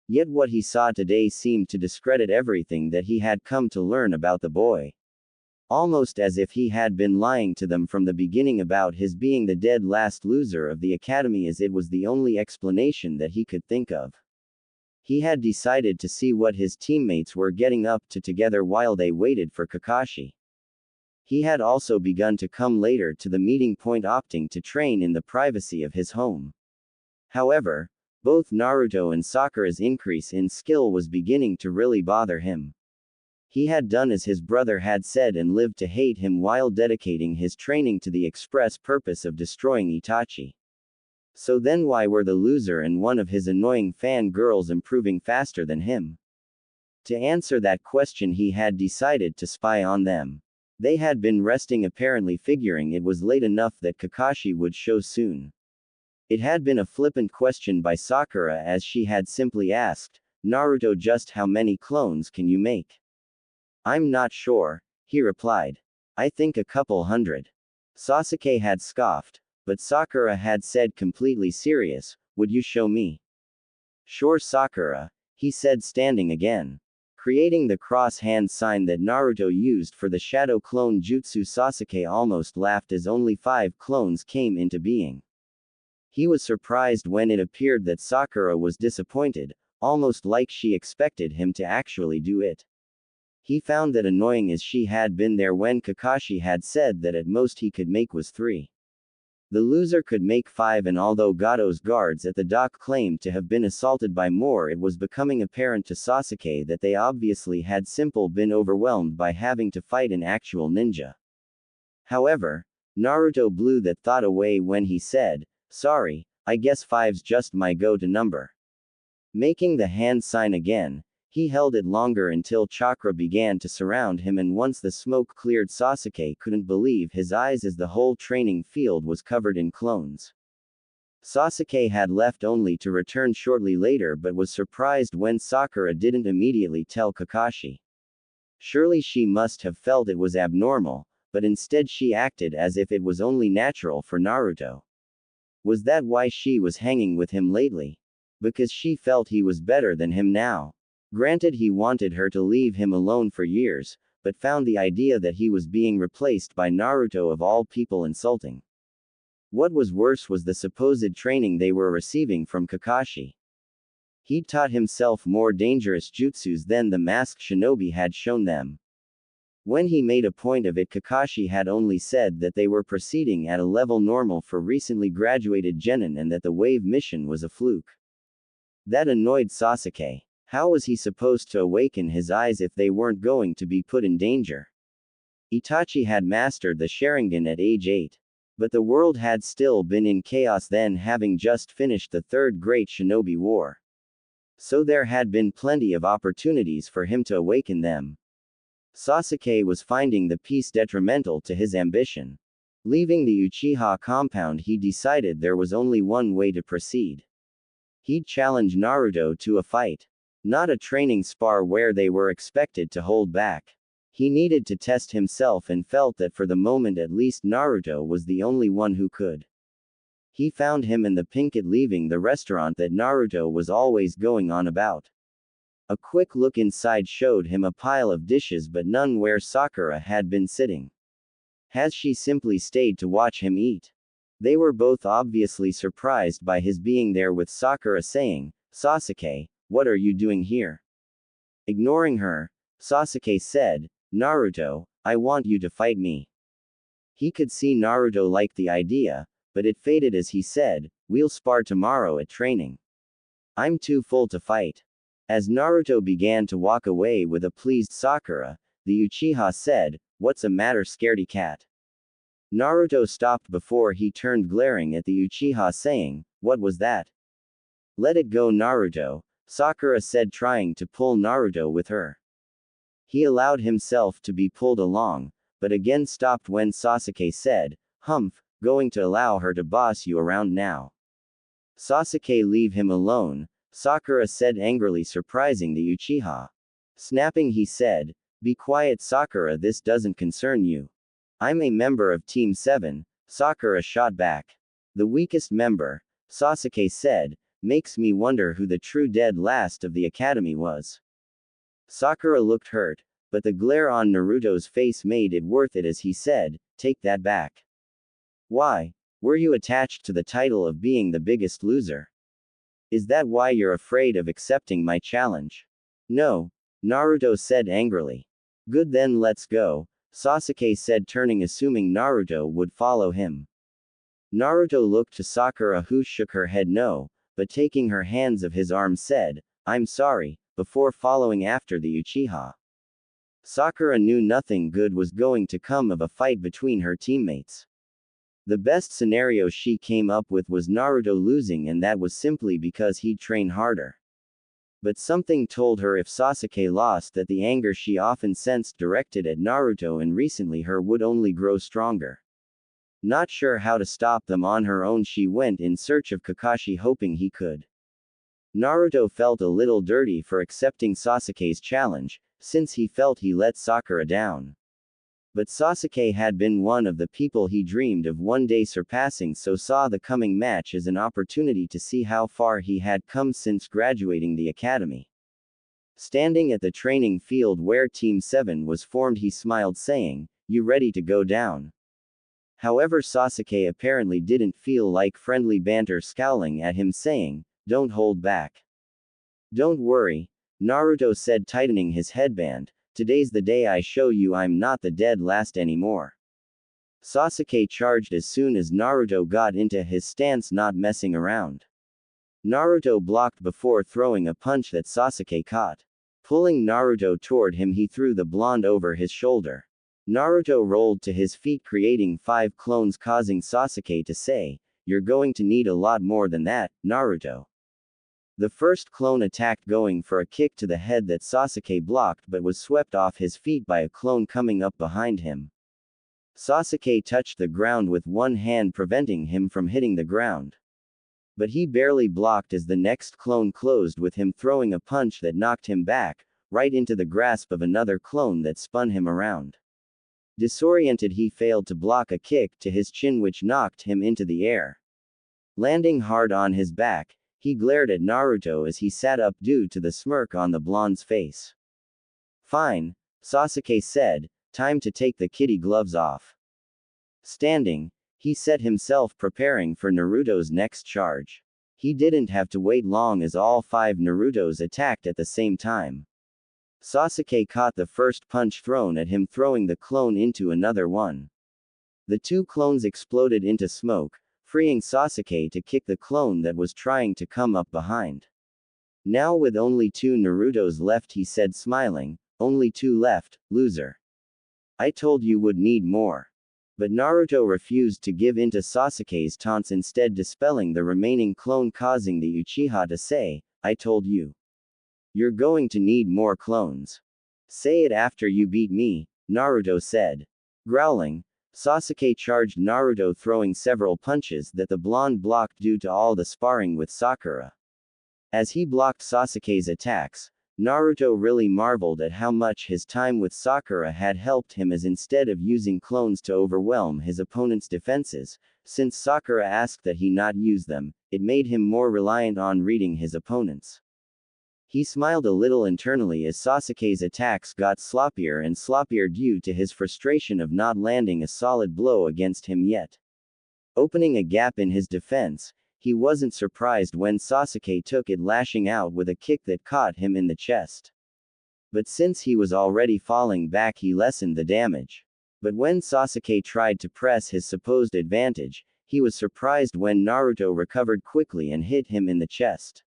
Yet what he saw today seemed to discredit everything that he had come to learn about the boy. Almost as if he had been lying to them from the beginning about his being the dead last loser of the academy, as it was the only explanation that he could think of. He had decided to see what his teammates were getting up to together while they waited for Kakashi. He had also begun to come later to the meeting point, opting to train in the privacy of his home. However, both Naruto and Sakura's increase in skill was beginning to really bother him. He had done as his brother had said and lived to hate him while dedicating his training to the express purpose of destroying Itachi. So then why were the loser and one of his annoying fan girls improving faster than him? To answer that question, he had decided to spy on them. They had been resting, apparently figuring it was late enough that Kakashi would show soon. It had been a flippant question by Sakura, as she had simply asked, "Naruto, just how many clones can you make?" "I'm not sure," he replied. "I think a couple hundred." Sasuke had scoffed, but Sakura had said completely serious, "Would you show me?" "Sure, Sakura," he said, standing again. Creating the cross-hand sign that Naruto used for the shadow clone jutsu, Sasuke almost laughed as only 5 clones came into being. He was surprised when it appeared that Sakura was disappointed, almost like she expected him to actually do it. He found that annoying as she had been there when Kakashi had said that at most he could make was 3. The loser could make 5, and although Gato's guards at the dock claimed to have been assaulted by more, it was becoming apparent to Sasuke that they obviously had simply been overwhelmed by having to fight an actual ninja. However, Naruto blew that thought away when he said, "Sorry, I guess 5's just my go-to number." Making the hand sign again, he held it longer until chakra began to surround him, and once the smoke cleared, Sasuke couldn't believe his eyes as the whole training field was covered in clones. Sasuke had left only to return shortly later, but was surprised when Sakura didn't immediately tell Kakashi. Surely she must have felt it was abnormal, but instead she acted as if it was only natural for Naruto. Was that why she was hanging with him lately? Because she felt he was better than him now. Granted, he wanted her to leave him alone for years, but found the idea that he was being replaced by Naruto of all people insulting. What was worse was the supposed training they were receiving from Kakashi. He'd taught himself more dangerous jutsus than the masked shinobi had shown them. When he made a point of it, Kakashi had only said that they were proceeding at a level normal for recently graduated genin and that the wave mission was a fluke. That annoyed Sasuke. How was he supposed to awaken his eyes if they weren't going to be put in danger? Itachi had mastered the Sharingan at age 8. But the world had still been in chaos then, having just finished the Third Great Shinobi War. So there had been plenty of opportunities for him to awaken them. Sasuke was finding the peace detrimental to his ambition. Leaving the Uchiha compound, he decided there was only one way to proceed. He'd challenge Naruto to a fight. Not a training spar where they were expected to hold back. He needed to test himself and felt that for the moment at least Naruto was the only one who could. He found him in the pink at leaving the restaurant that Naruto was always going on about. A quick look inside showed him a pile of dishes, but none where Sakura had been sitting. Has she simply stayed to watch him eat? They were both obviously surprised by his being there, with Sakura saying, "Sasuke, what are you doing here?" Ignoring her, Sasuke said, "Naruto, I want you to fight me." He could see Naruto liked the idea, but it faded as he said, "We'll spar tomorrow at training. I'm too full to fight." As Naruto began to walk away with a pleased Sakura, the Uchiha said, "What's the matter, scaredy cat?" Naruto stopped before he turned glaring at the Uchiha saying, "What was that?" "Let it go, Naruto," Sakura said, trying to pull Naruto with her. He allowed himself to be pulled along, but again stopped when Sasuke said, "Humph, going to allow her to boss you around now?" "Sasuke, leave him alone," Sakura said angrily, surprising the Uchiha. Snapping, he said, "Be quiet, Sakura, this doesn't concern you." "I'm a member of Team 7, Sakura shot back. "The weakest member," Sasuke said, "makes me wonder who the true dead last of the academy was." Sakura looked hurt, but the glare on Naruto's face made it worth it as he said, "Take that back. Why? Were you attached to the title of being the biggest loser? Is that why you're afraid of accepting my challenge?" "No," Naruto said angrily. "Good, then let's go," Sasuke said, turning, assuming Naruto would follow him. Naruto looked to Sakura, who shook her head no, but taking her hands of his arm said, "I'm sorry," before following after the Uchiha. Sakura knew nothing good was going to come of a fight between her teammates. The best scenario she came up with was Naruto losing, and that was simply because he'd train harder. But something told her if Sasuke lost, that the anger she often sensed directed at Naruto and recently her would only grow stronger. Not sure how to stop them on her own, she went in search of Kakashi, hoping he could. Naruto felt a little dirty for accepting Sasuke's challenge, since he felt he let Sakura down. But Sasuke had been one of the people he dreamed of one day surpassing, so saw the coming match as an opportunity to see how far he had come since graduating the academy. Standing at the training field where Team 7 was formed, he smiled, saying, "You ready to go down?" However, Sasuke apparently didn't feel like friendly banter, scowling at him saying, "Don't hold back." "Don't worry," Naruto said, tightening his headband. "Today's the day I show you I'm not the dead last anymore." Sasuke charged as soon as Naruto got into his stance, not messing around. Naruto blocked before throwing a punch that Sasuke caught. Pulling Naruto toward him, he threw the blonde over his shoulder. Naruto rolled to his feet, creating 5 clones, causing Sasuke to say, "You're going to need a lot more than that, Naruto." The first clone attacked, going for a kick to the head that Sasuke blocked, but was swept off his feet by a clone coming up behind him. Sasuke touched the ground with one hand, preventing him from hitting the ground. But he barely blocked as the next clone closed with him, throwing a punch that knocked him back, right into the grasp of another clone that spun him around. Disoriented, he failed to block a kick to his chin, which knocked him into the air. Landing hard on his back, he glared at Naruto as he sat up due to the smirk on the blonde's face. "Fine," Sasuke said, "time to take the kitty gloves off." Standing, he set himself, preparing for Naruto's next charge. He didn't have to wait long as all 5 Narutos attacked at the same time. Sasuke caught the first punch thrown at him, throwing the clone into another one. The 2 clones exploded into smoke, freeing Sasuke to kick the clone that was trying to come up behind. "Now with only 2 Narutos left," he said, smiling, "Only 2 left, loser. I told you would need more." But Naruto refused to give in to Sasuke's taunts, instead dispelling the remaining clone, causing the Uchiha to say, "I told you. You're going to need more clones. Say it after you beat me," Naruto said. Growling, Sasuke charged Naruto, throwing several punches that the blonde blocked due to all the sparring with Sakura. As he blocked Sasuke's attacks, Naruto really marveled at how much his time with Sakura had helped him, as instead of using clones to overwhelm his opponent's defenses, since Sakura asked that he not use them, it made him more reliant on reading his opponents. He smiled a little internally as Sasuke's attacks got sloppier and sloppier due to his frustration of not landing a solid blow against him yet. Opening a gap in his defense, he wasn't surprised when Sasuke took it, lashing out with a kick that caught him in the chest. But since he was already falling back, he lessened the damage. But when Sasuke tried to press his supposed advantage, he was surprised when Naruto recovered quickly and hit him in the chest.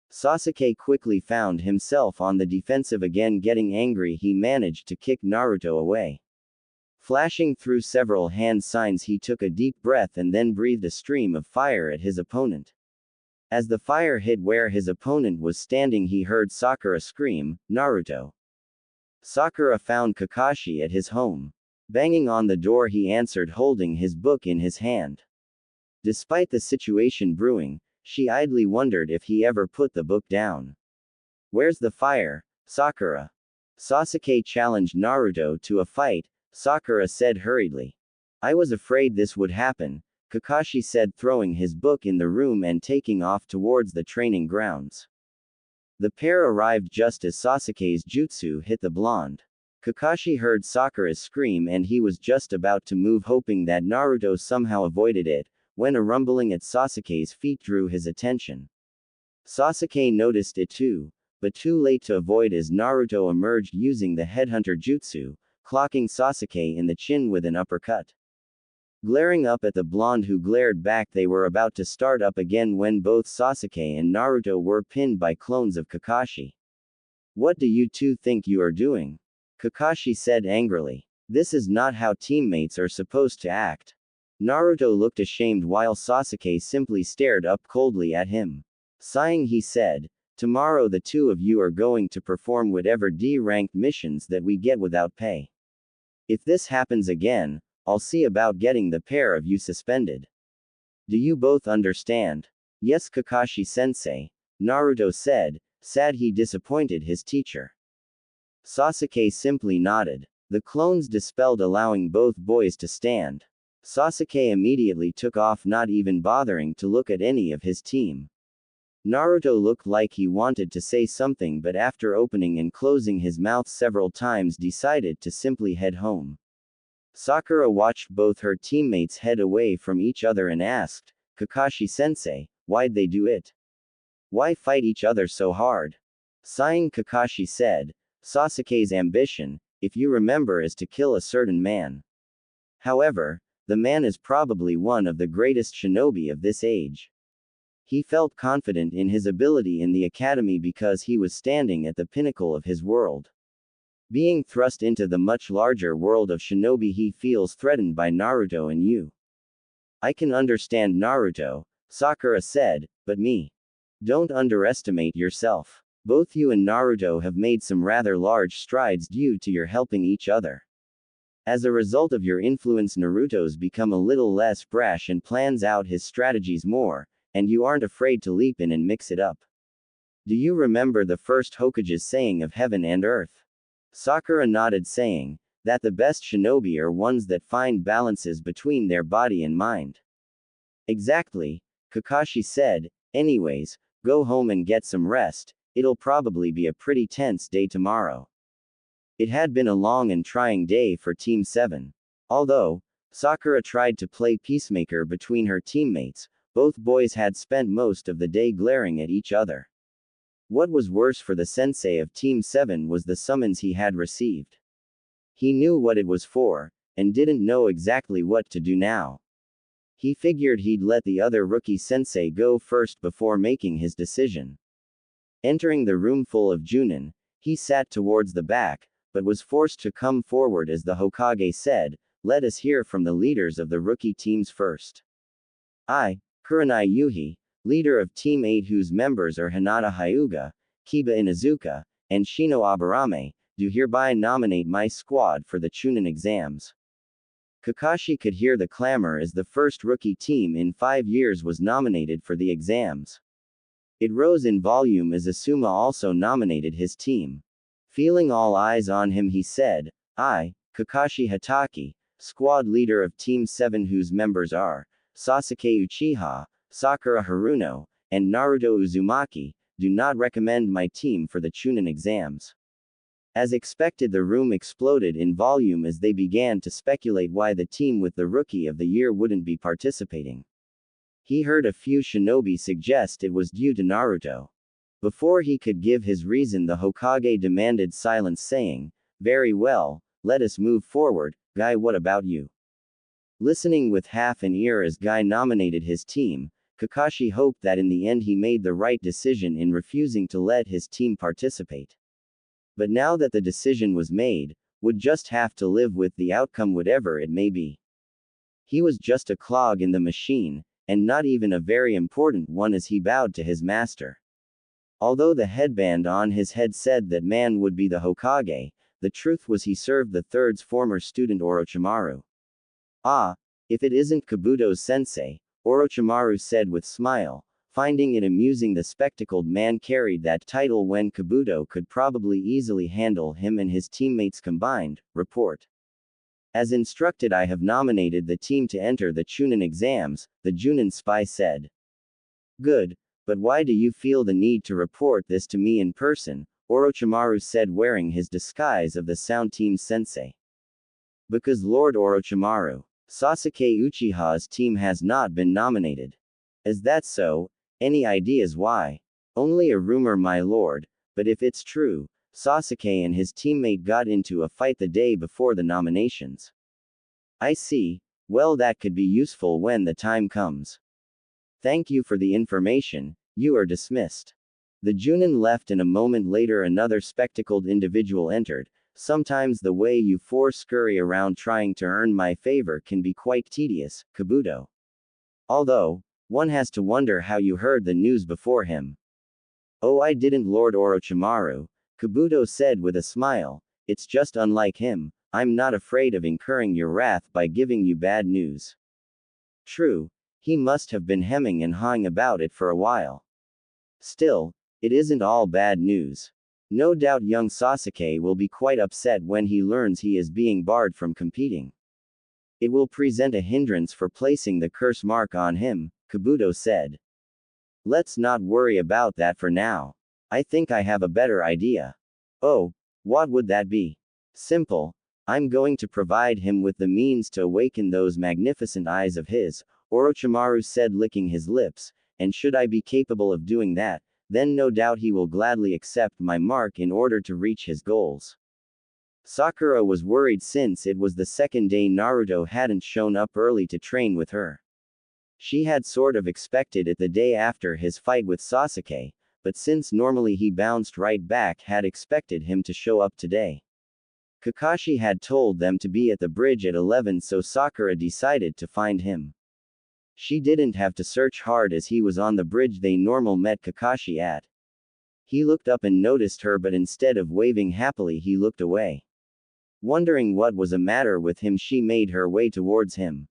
Sasuke quickly found himself on the defensive again. Getting angry, he managed to kick Naruto away. Flashing through several hand signs, he took a deep breath and then breathed a stream of fire at his opponent. As the fire hit where his opponent was standing, he heard Sakura scream, "Naruto!" Sakura found Kakashi at his home. Banging on the door, he answered holding his book in his hand. Despite the situation brewing, she idly wondered if he ever put the book down. "Where's the fire, Sakura?" Sasuke challenged Naruto to a fight. Sakura said hurriedly. "I was afraid this would happen," Kakashi said, throwing his book in the room and taking off towards the training grounds. The pair arrived just as Sasuke's jutsu hit the blonde. Kakashi heard Sakura's scream and he was just about to move, hoping that Naruto somehow avoided it, when a rumbling at Sasuke's feet drew his attention. Sasuke noticed it too, but too late to avoid as Naruto emerged using the headhunter jutsu, clocking Sasuke in the chin with an uppercut. Glaring up at the blonde who glared back, they were about to start up again when both Sasuke and Naruto were pinned by clones of Kakashi. "What do you two think you are doing?" Kakashi said angrily. "This is not how teammates are supposed to act." Naruto looked ashamed while Sasuke simply stared up coldly at him. Sighing, he said, "Tomorrow the two of you are going to perform whatever D-ranked missions that we get without pay. If this happens again, I'll see about getting the pair of you suspended. Do you both understand?" "Yes, Kakashi-sensei," Naruto said, sad he disappointed his teacher. Sasuke simply nodded. The clones dispelled, allowing both boys to stand. Sasuke immediately took off, not even bothering to look at any of his team. Naruto looked like he wanted to say something, but after opening and closing his mouth several times decided to simply head home. Sakura watched both her teammates head away from each other and asked, "Kakashi-sensei, why'd they do it? Why fight each other so hard?" Sighing, Kakashi said, "Sasuke's ambition, if you remember, is to kill a certain man. However, the man is probably one of the greatest shinobi of this age. He felt confident in his ability in the academy because he was standing at the pinnacle of his world. Being thrust into the much larger world of shinobi, he feels threatened by Naruto and you." "I can understand Naruto," Sakura said, "but me. Don't underestimate yourself. Both you and Naruto have made some rather large strides due to your helping each other. As a result of your influence, Naruto's become a little less brash and plans out his strategies more, and you aren't afraid to leap in and mix it up. Do you remember the first Hokage's saying of heaven and earth?" Sakura nodded, saying that the best shinobi are ones that find balances between their body and mind. "Exactly," Kakashi said. "Anyways, go home and get some rest. It'll probably be a pretty tense day tomorrow." It had been a long and trying day for Team 7. Although Sakura tried to play peacemaker between her teammates, both boys had spent most of the day glaring at each other. What was worse for the sensei of Team 7 was the summons he had received. He knew what it was for, and didn't know exactly what to do now. He figured he'd let the other rookie sensei go first before making his decision. Entering the room full of Junin, he sat towards the back, but was forced to come forward as the Hokage said, "Let us hear from the leaders of the rookie teams first. I, Kurenai Yuhi, leader of Team 8, whose members are Hinata Hyuga, Kiba Inuzuka, and Shino Aburame, do hereby nominate my squad for the Chunin exams." Kakashi could hear the clamor as the first rookie team in 5 years was nominated for the exams. It rose in volume as Asuma also nominated his team. Feeling all eyes on him, he said, "I, Kakashi Hatake, squad leader of Team 7, whose members are Sasuke Uchiha, Sakura Haruno, and Naruto Uzumaki, do not recommend my team for the Chunin exams." As expected, the room exploded in volume as they began to speculate why the team with the Rookie of the Year wouldn't be participating. He heard a few shinobi suggest it was due to Naruto. Before he could give his reason, the Hokage demanded silence, saying, "Very well, Let us move forward. Guy, what about you? Listening with half an ear as Guy nominated his team, Kakashi hoped that in the end he made the right decision in refusing to let his team participate. But now that the decision was made, would just have to live with the outcome whatever it may be. He was just a clog in the machine, and not even a very important one as he bowed to his master. Although the headband on his head said that man would be the Hokage, the truth was he served the third's former student Orochimaru. Ah, if it isn't Kabuto's sensei, Orochimaru said with smile, finding it amusing the spectacled man carried that title when Kabuto could probably easily handle him and his teammates combined. Report. As instructed, I have nominated the team to enter the Chunin exams, the Junin spy said. Good, but why do you feel the need to report this to me in person? Orochimaru said, wearing his disguise of the Sound Team's sensei. Because Lord Orochimaru, Sasuke Uchiha's team has not been nominated. Is that so? Any ideas why? Only a rumor, my lord, but if it's true, Sasuke and his teammate got into a fight the day before the nominations. I see. Well, that could be useful when the time comes. Thank you for the information. You are dismissed. The Junin left, and a moment later another spectacled individual entered. Sometimes the way you four scurry around trying to earn my favor can be quite tedious, Kabuto. Although, one has to wonder how you heard the news before him. Oh, I didn't, Lord Orochimaru, Kabuto said with a smile. It's just unlike him. I'm not afraid of incurring your wrath by giving you bad news. True, he must have been hemming and hawing about it for a while. Still, it isn't all bad news. No doubt young Sasuke will be quite upset when he learns he is being barred from competing. It will present a hindrance for placing the curse mark on him, Kabuto said. Let's not worry about that for now. I think I have a better idea. Oh, what would that be? Simple. I'm going to provide him with the means to awaken those magnificent eyes of his, Orochimaru said, licking his lips, and should I be capable of doing that, then no doubt he will gladly accept my mark in order to reach his goals. Sakura was worried since it was the second day Naruto hadn't shown up early to train with her. She had sort of expected it the day after his fight with Sasuke, but since normally he bounced right back, had expected him to show up today. Kakashi had told them to be at the bridge at 11, so Sakura decided to find him. She didn't have to search hard as he was on the bridge they normal met Kakashi at. He looked up and noticed her, but instead of waving happily he looked away. Wondering what was the matter with him, she made her way towards him.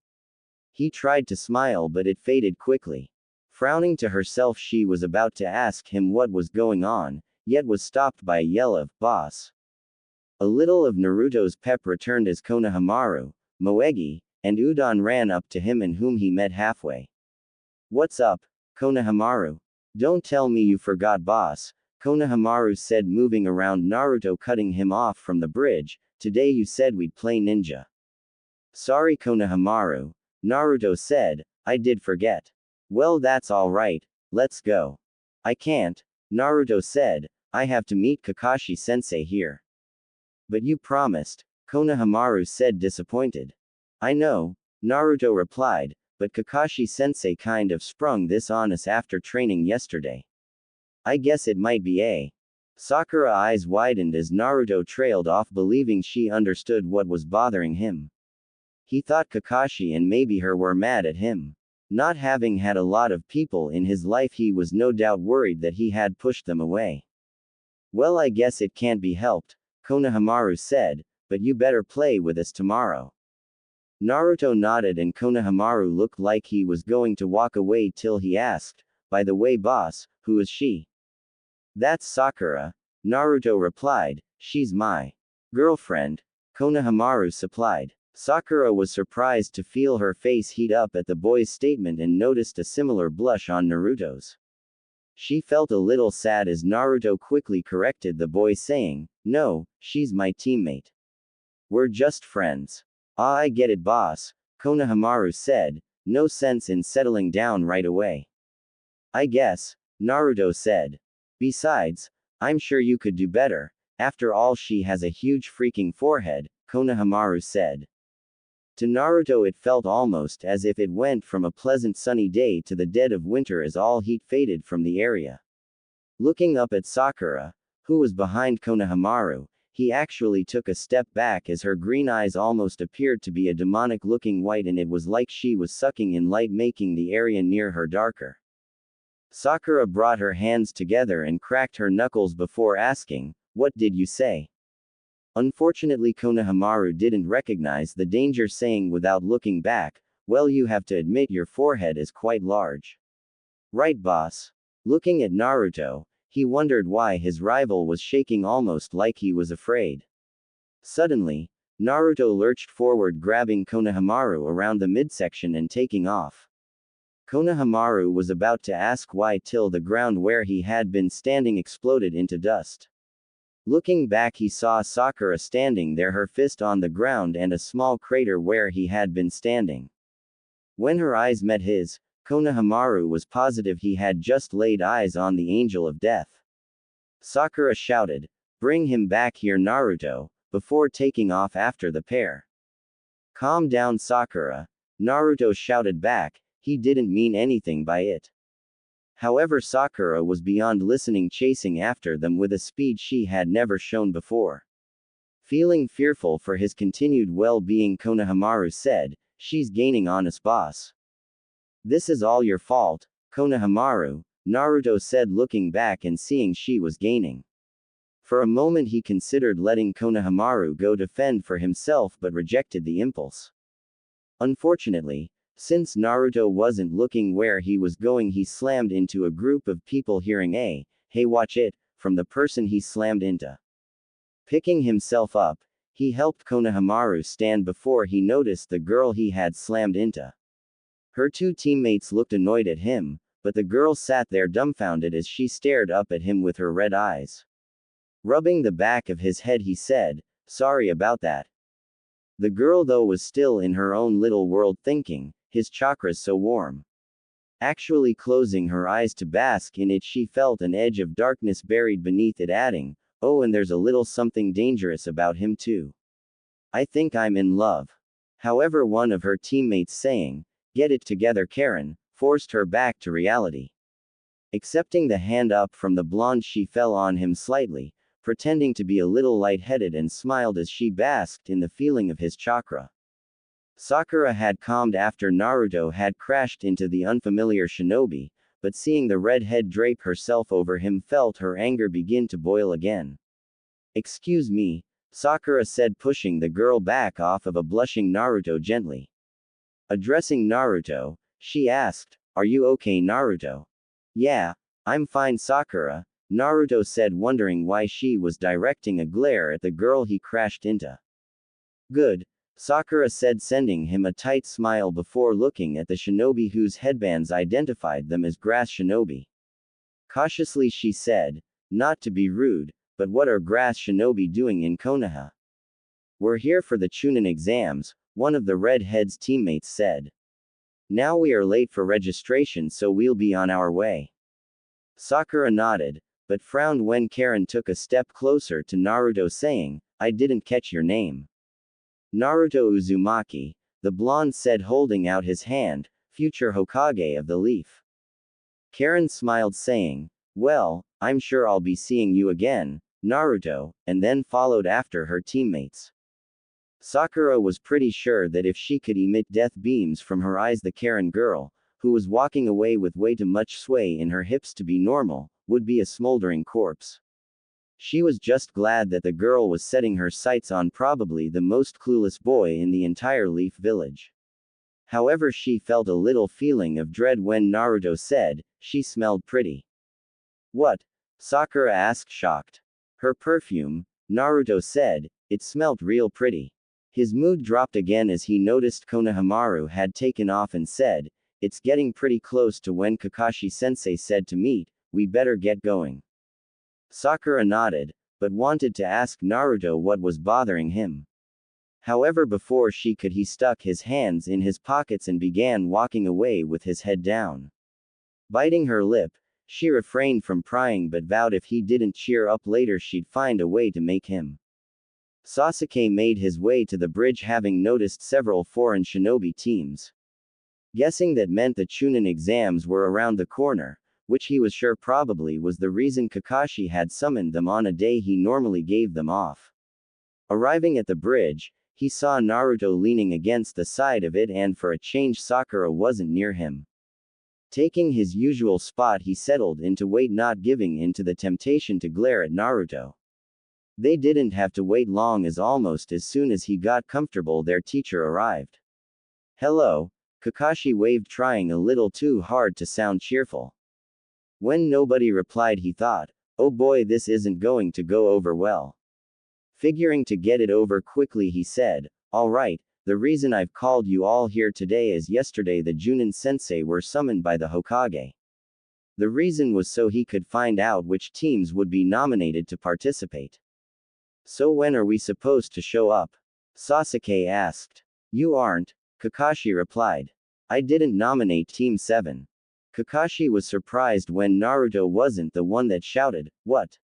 He tried to smile, but it faded quickly. Frowning to herself, she was about to ask him what was going on, yet was stopped by a yell of, "Boss!" A little of Naruto's pep returned as Konohamaru, Moegi, and Udon ran up to him and whom he met halfway. What's up, Konohamaru? Don't tell me you forgot, boss, Konohamaru said, moving around Naruto, cutting him off from the bridge. Today you said we'd play ninja. Sorry, Konohamaru, Naruto said, I did forget. Well, that's alright, let's go. I can't, Naruto said, I have to meet Kakashi-sensei here. But you promised, Konohamaru said, disappointed. I know, Naruto replied, but Kakashi-sensei kind of sprung this on us after training yesterday. I guess it might be a. Sakura eyes widened as Naruto trailed off, believing she understood what was bothering him. He thought Kakashi and maybe her were mad at him. Not having had a lot of people in his life, he was no doubt worried that he had pushed them away. Well, I guess it can't be helped, Konohamaru said, but you better play with us tomorrow. Naruto nodded and Konohamaru looked like he was going to walk away till he asked, by the way, boss, who is she? That's Sakura, Naruto replied, she's my girlfriend, Konohamaru supplied. Sakura was surprised to feel her face heat up at the boy's statement and noticed a similar blush on Naruto's. She felt a little sad as Naruto quickly corrected the boy, saying, no, she's my teammate. We're just friends. Ah, I get it, boss, Konohamaru said, no sense in settling down right away. I guess, Naruto said. Besides, I'm sure you could do better. After all, she has a huge freaking forehead, Konohamaru said. To Naruto it felt almost as if it went from a pleasant sunny day to the dead of winter as all heat faded from the area. Looking up at Sakura, who was behind Konohamaru, he actually took a step back as her green eyes almost appeared to be a demonic-looking white, and it was like she was sucking in light, making the area near her darker. Sakura brought her hands together and cracked her knuckles before asking, "What did you say?" Unfortunately, Konohamaru didn't recognize the danger, saying without looking back, "Well, you have to admit your forehead is quite large." "Right, boss." Looking at Naruto, he wondered why his rival was shaking almost like he was afraid. Suddenly, Naruto lurched forward, grabbing Konohamaru around the midsection and taking off. Konohamaru was about to ask why till the ground where he had been standing exploded into dust. Looking back, he saw Sakura standing there, her fist on the ground and a small crater where he had been standing. When her eyes met his, Konohamaru was positive he had just laid eyes on the angel of death. Sakura shouted, "Bring him back here, Naruto," before taking off after the pair. "Calm down, Sakura," Naruto shouted back. He didn't mean anything by it. However, Sakura was beyond listening, chasing after them with a speed she had never shown before. Feeling fearful for his continued well-being, Konohamaru said, "She's gaining on us, boss." "This is all your fault, Konohamaru," Naruto said, looking back and seeing she was gaining. For a moment he considered letting Konohamaru go to fend for himself, but rejected the impulse. Unfortunately, since Naruto wasn't looking where he was going, he slammed into a group of people, hearing a "Hey, watch it," from the person he slammed into. Picking himself up, he helped Konohamaru stand before he noticed the girl he had slammed into. Her two teammates looked annoyed at him, but the girl sat there dumbfounded as she stared up at him with her red eyes. Rubbing the back of his head, he said, "Sorry about that." The girl, though, was still in her own little world, thinking, "His chakra's so warm." Actually closing her eyes to bask in it, she felt an edge of darkness buried beneath it, adding, "Oh, and there's a little something dangerous about him too. I think I'm in love." However, one of her teammates saying, "Get it together, Karen," forced her back to reality. Accepting the hand up from the blonde, she fell on him slightly, pretending to be a little lightheaded, and smiled as she basked in the feeling of his chakra. Sakura had calmed after Naruto had crashed into the unfamiliar shinobi, but seeing the red head drape herself over him, felt her anger begin to boil again. "Excuse me," Sakura said, pushing the girl back off of a blushing Naruto gently. Addressing Naruto, she asked, "Are you okay, Naruto?" "Yeah, I'm fine, Sakura," Naruto said, wondering why she was directing a glare at the girl he crashed into. "Good," Sakura said, sending him a tight smile before looking at the shinobi whose headbands identified them as grass shinobi. Cautiously she said, "Not to be rude, but what are grass shinobi doing in Konoha?" "We're here for the Chunin exams," one of the redhead's teammates said. "Now we are late for registration, so we'll be on our way." Sakura nodded, but frowned when Karen took a step closer to Naruto, saying, "I didn't catch your name." "Naruto Uzumaki," the blonde said, holding out his hand, "future Hokage of the Leaf." Karen smiled, saying, "Well, I'm sure I'll be seeing you again, Naruto," and then followed after her teammates. Sakura was pretty sure that if she could emit death beams from her eyes, the Karen girl, who was walking away with way too much sway in her hips to be normal, would be a smoldering corpse. She was just glad that the girl was setting her sights on probably the most clueless boy in the entire Leaf Village. However, she felt a little feeling of dread when Naruto said, "She smelled pretty." "What?" Sakura asked, shocked. "Her perfume," Naruto said, "it smelt real pretty." His mood dropped again as he noticed Konohamaru had taken off and said, "It's getting pretty close to when Kakashi-sensei said to meet, we better get going." Sakura nodded, but wanted to ask Naruto what was bothering him. However, before she could, he stuck his hands in his pockets and began walking away with his head down. Biting her lip, she refrained from prying but vowed if he didn't cheer up later she'd find a way to make him. Sasuke made his way to the bridge, having noticed several foreign shinobi teams. Guessing that meant the Chunin exams were around the corner, which he was sure probably was the reason Kakashi had summoned them on a day he normally gave them off. Arriving at the bridge, he saw Naruto leaning against the side of it, and for a change Sakura wasn't near him. Taking his usual spot, he settled in to wait, not giving in to the temptation to glare at Naruto. They didn't have to wait long, as almost as soon as he got comfortable their teacher arrived. "Hello," Kakashi waved, trying a little too hard to sound cheerful. When nobody replied, he thought, "Oh boy, this isn't going to go over well." Figuring to get it over quickly, he said, "All right, the reason I've called you all here today is yesterday the Junin sensei were summoned by the Hokage. The reason was so he could find out which teams would be nominated to participate." "So when are we supposed to show up?" Sasuke asked. "You aren't," Kakashi replied. "I didn't nominate Team 7. Kakashi was surprised when Naruto wasn't the one that shouted, "What?"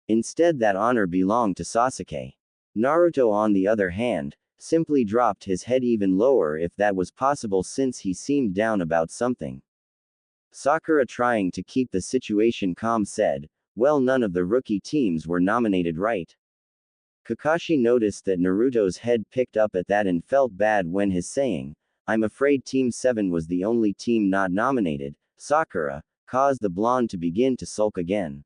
Instead, that honor belonged to Sasuke. Naruto, on the other hand, simply dropped his head even lower, if that was possible, since he seemed down about something. Sakura, trying to keep the situation calm, said, "Well, none of the rookie teams were nominated, right?" Kakashi noticed that Naruto's head picked up at that and felt bad when his saying, "I'm afraid Team 7 was the only team not nominated," Sakura, caused the blonde to begin to sulk again.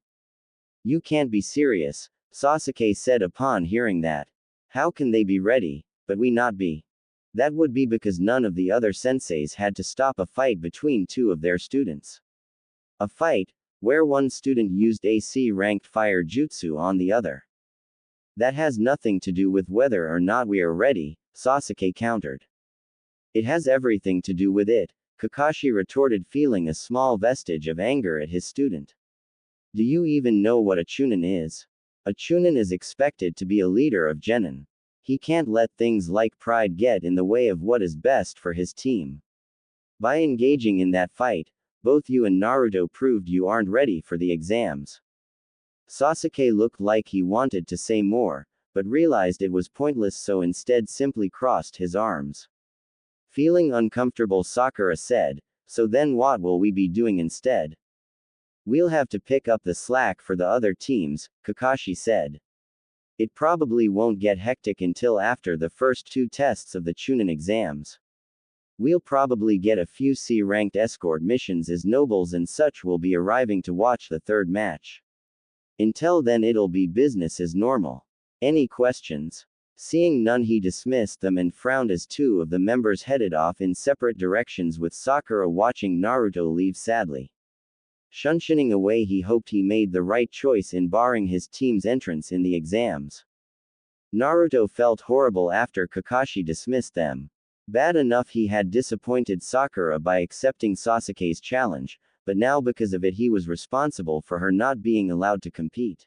"You can't be serious," Sasuke said upon hearing that. "How can they be ready, but we not be?" "That would be because none of the other senseis had to stop a fight between two of their students. A fight where one student used AC-ranked fire jutsu on the other. That has nothing to do with whether or not we are ready," Sasuke countered. "It has everything to do with it," Kakashi retorted, feeling a small vestige of anger at his student. "Do you even know what a Chunin is? A Chunin is expected to be a leader of genin. He can't let things like pride get in the way of what is best for his team. By engaging in that fight, both you and Naruto proved you aren't ready for the exams." Sasuke looked like he wanted to say more, but realized it was pointless, so instead simply crossed his arms. Feeling uncomfortable, Sakura said, "So then what will we be doing instead?" "We'll have to pick up the slack for the other teams," Kakashi said. "It probably won't get hectic until after the first two tests of the Chunin exams. We'll probably get a few C-ranked escort missions, as nobles and such will be arriving to watch the third match. Until then, it'll be business as normal. Any questions?" Seeing none, he dismissed them and frowned as two of the members headed off in separate directions, with Sakura watching Naruto leave sadly. Shunshunning away, he hoped he made the right choice in barring his team's entrance in the exams. Naruto felt horrible after Kakashi dismissed them. Bad enough he had disappointed Sakura by accepting Sasuke's challenge, but now because of it he was responsible for her not being allowed to compete.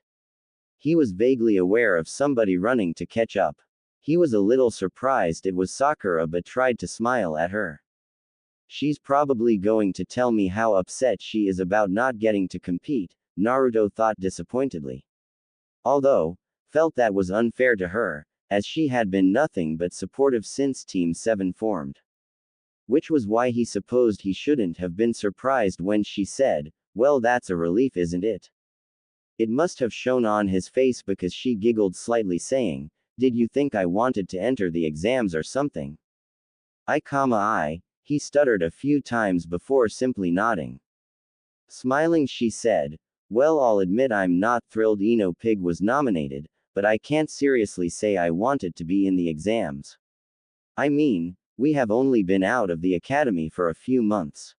He was vaguely aware of somebody running to catch up. He was a little surprised it was Sakura, but tried to smile at her. "She's probably going to tell me how upset she is about not getting to compete," Naruto thought disappointedly. Although, felt that was unfair to her, as she had been nothing but supportive since Team 7 formed. Which was why he supposed he shouldn't have been surprised when she said, "Well, that's a relief, isn't it?" It must have shown on his face, because she giggled slightly, saying, "Did you think I wanted to enter the exams or something?" I, he stuttered a few times before simply nodding. Smiling, she said, "Well, I'll admit I'm not thrilled Ino Pig was nominated, but I can't seriously say I wanted to be in the exams. I mean, we have only been out of the academy for a few months.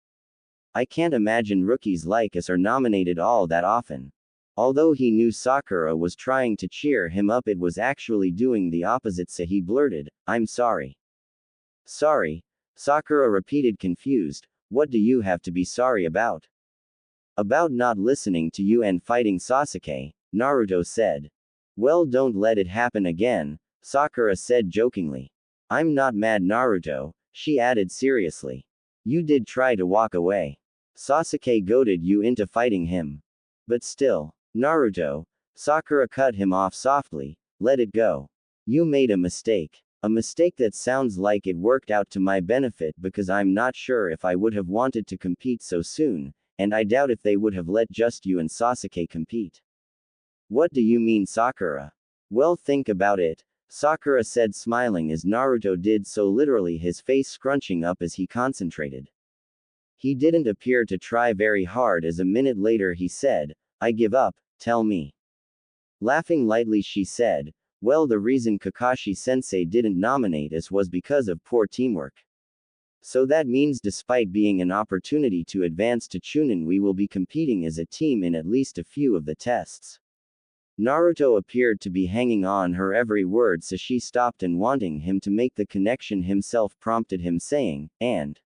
I can't imagine rookies like us are nominated all that often." Although he knew Sakura was trying to cheer him up, it was actually doing the opposite, so he blurted, "I'm sorry." "Sorry?" Sakura repeated, confused. "What do you have to be sorry about?" "About not listening to you and fighting Sasuke," Naruto said. "Well, don't let it happen again," Sakura said jokingly. "I'm not mad, Naruto," she added seriously. "You did try to walk away. Sasuke goaded you into fighting him. But still, Naruto," Sakura cut him off softly, "let it go. You made a mistake. A mistake that sounds like it worked out to my benefit because I'm not sure if I would have wanted to compete so soon, and I doubt if they would have let just you and Sasuke compete. What do you mean, Sakura? Well, think about it, Sakura said, smiling as Naruto did so, literally his face scrunching up as he concentrated. He didn't appear to try very hard as a minute later he said, I give up, tell me. Laughing lightly she said, well, the reason Kakashi-sensei didn't nominate us was because of poor teamwork. So that means despite being an opportunity to advance to Chunin, we will be competing as a team in at least a few of the tests. Naruto appeared to be hanging on her every word, so she stopped and, wanting him to make the connection himself, prompted him saying, and,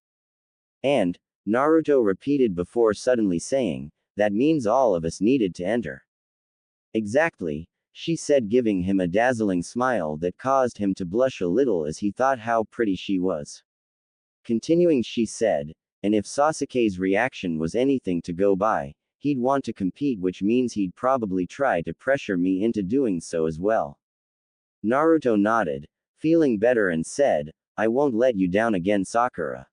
Naruto repeated before suddenly saying, that means all of us needed to enter. Exactly, she said, giving him a dazzling smile that caused him to blush a little as he thought how pretty she was. Continuing, she said, and if Sasuke's reaction was anything to go by, he'd want to compete, which means he'd probably try to pressure me into doing so as well. Naruto nodded, feeling better, and said, I won't let you down again, Sakura.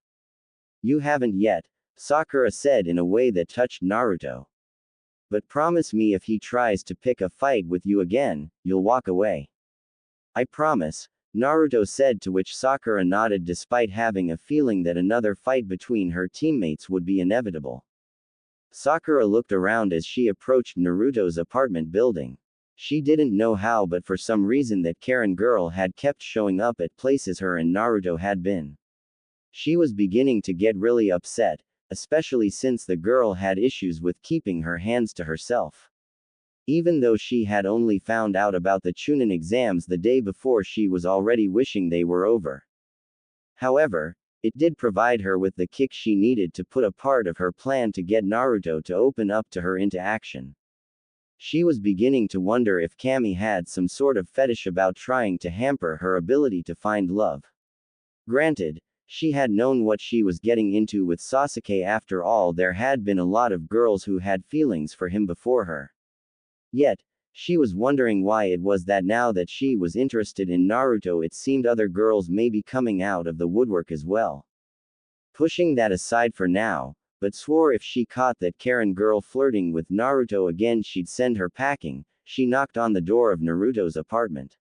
You haven't yet, Sakura said in a way that touched Naruto. But promise me if he tries to pick a fight with you again, you'll walk away. I promise, Naruto said, to which Sakura nodded despite having a feeling that another fight between her teammates would be inevitable. Sakura looked around as she approached Naruto's apartment building. She didn't know how, but for some reason that Karen girl had kept showing up at places her and Naruto had been. She was beginning to get really upset, especially since the girl had issues with keeping her hands to herself. Even though she had only found out about the Chunin exams the day before, she was already wishing they were over. However, it did provide her with the kick she needed to put a part of her plan to get Naruto to open up to her into action. She was beginning to wonder if Kami had some sort of fetish about trying to hamper her ability to find love. Granted, she had known what she was getting into with Sasuke. After all, there had been a lot of girls who had feelings for him before her. Yet, she was wondering why it was that now that she was interested in Naruto, it seemed other girls may be coming out of the woodwork as well. Pushing that aside for now, but swore if she caught that Karen girl flirting with Naruto again, she'd send her packing, she knocked on the door of Naruto's apartment.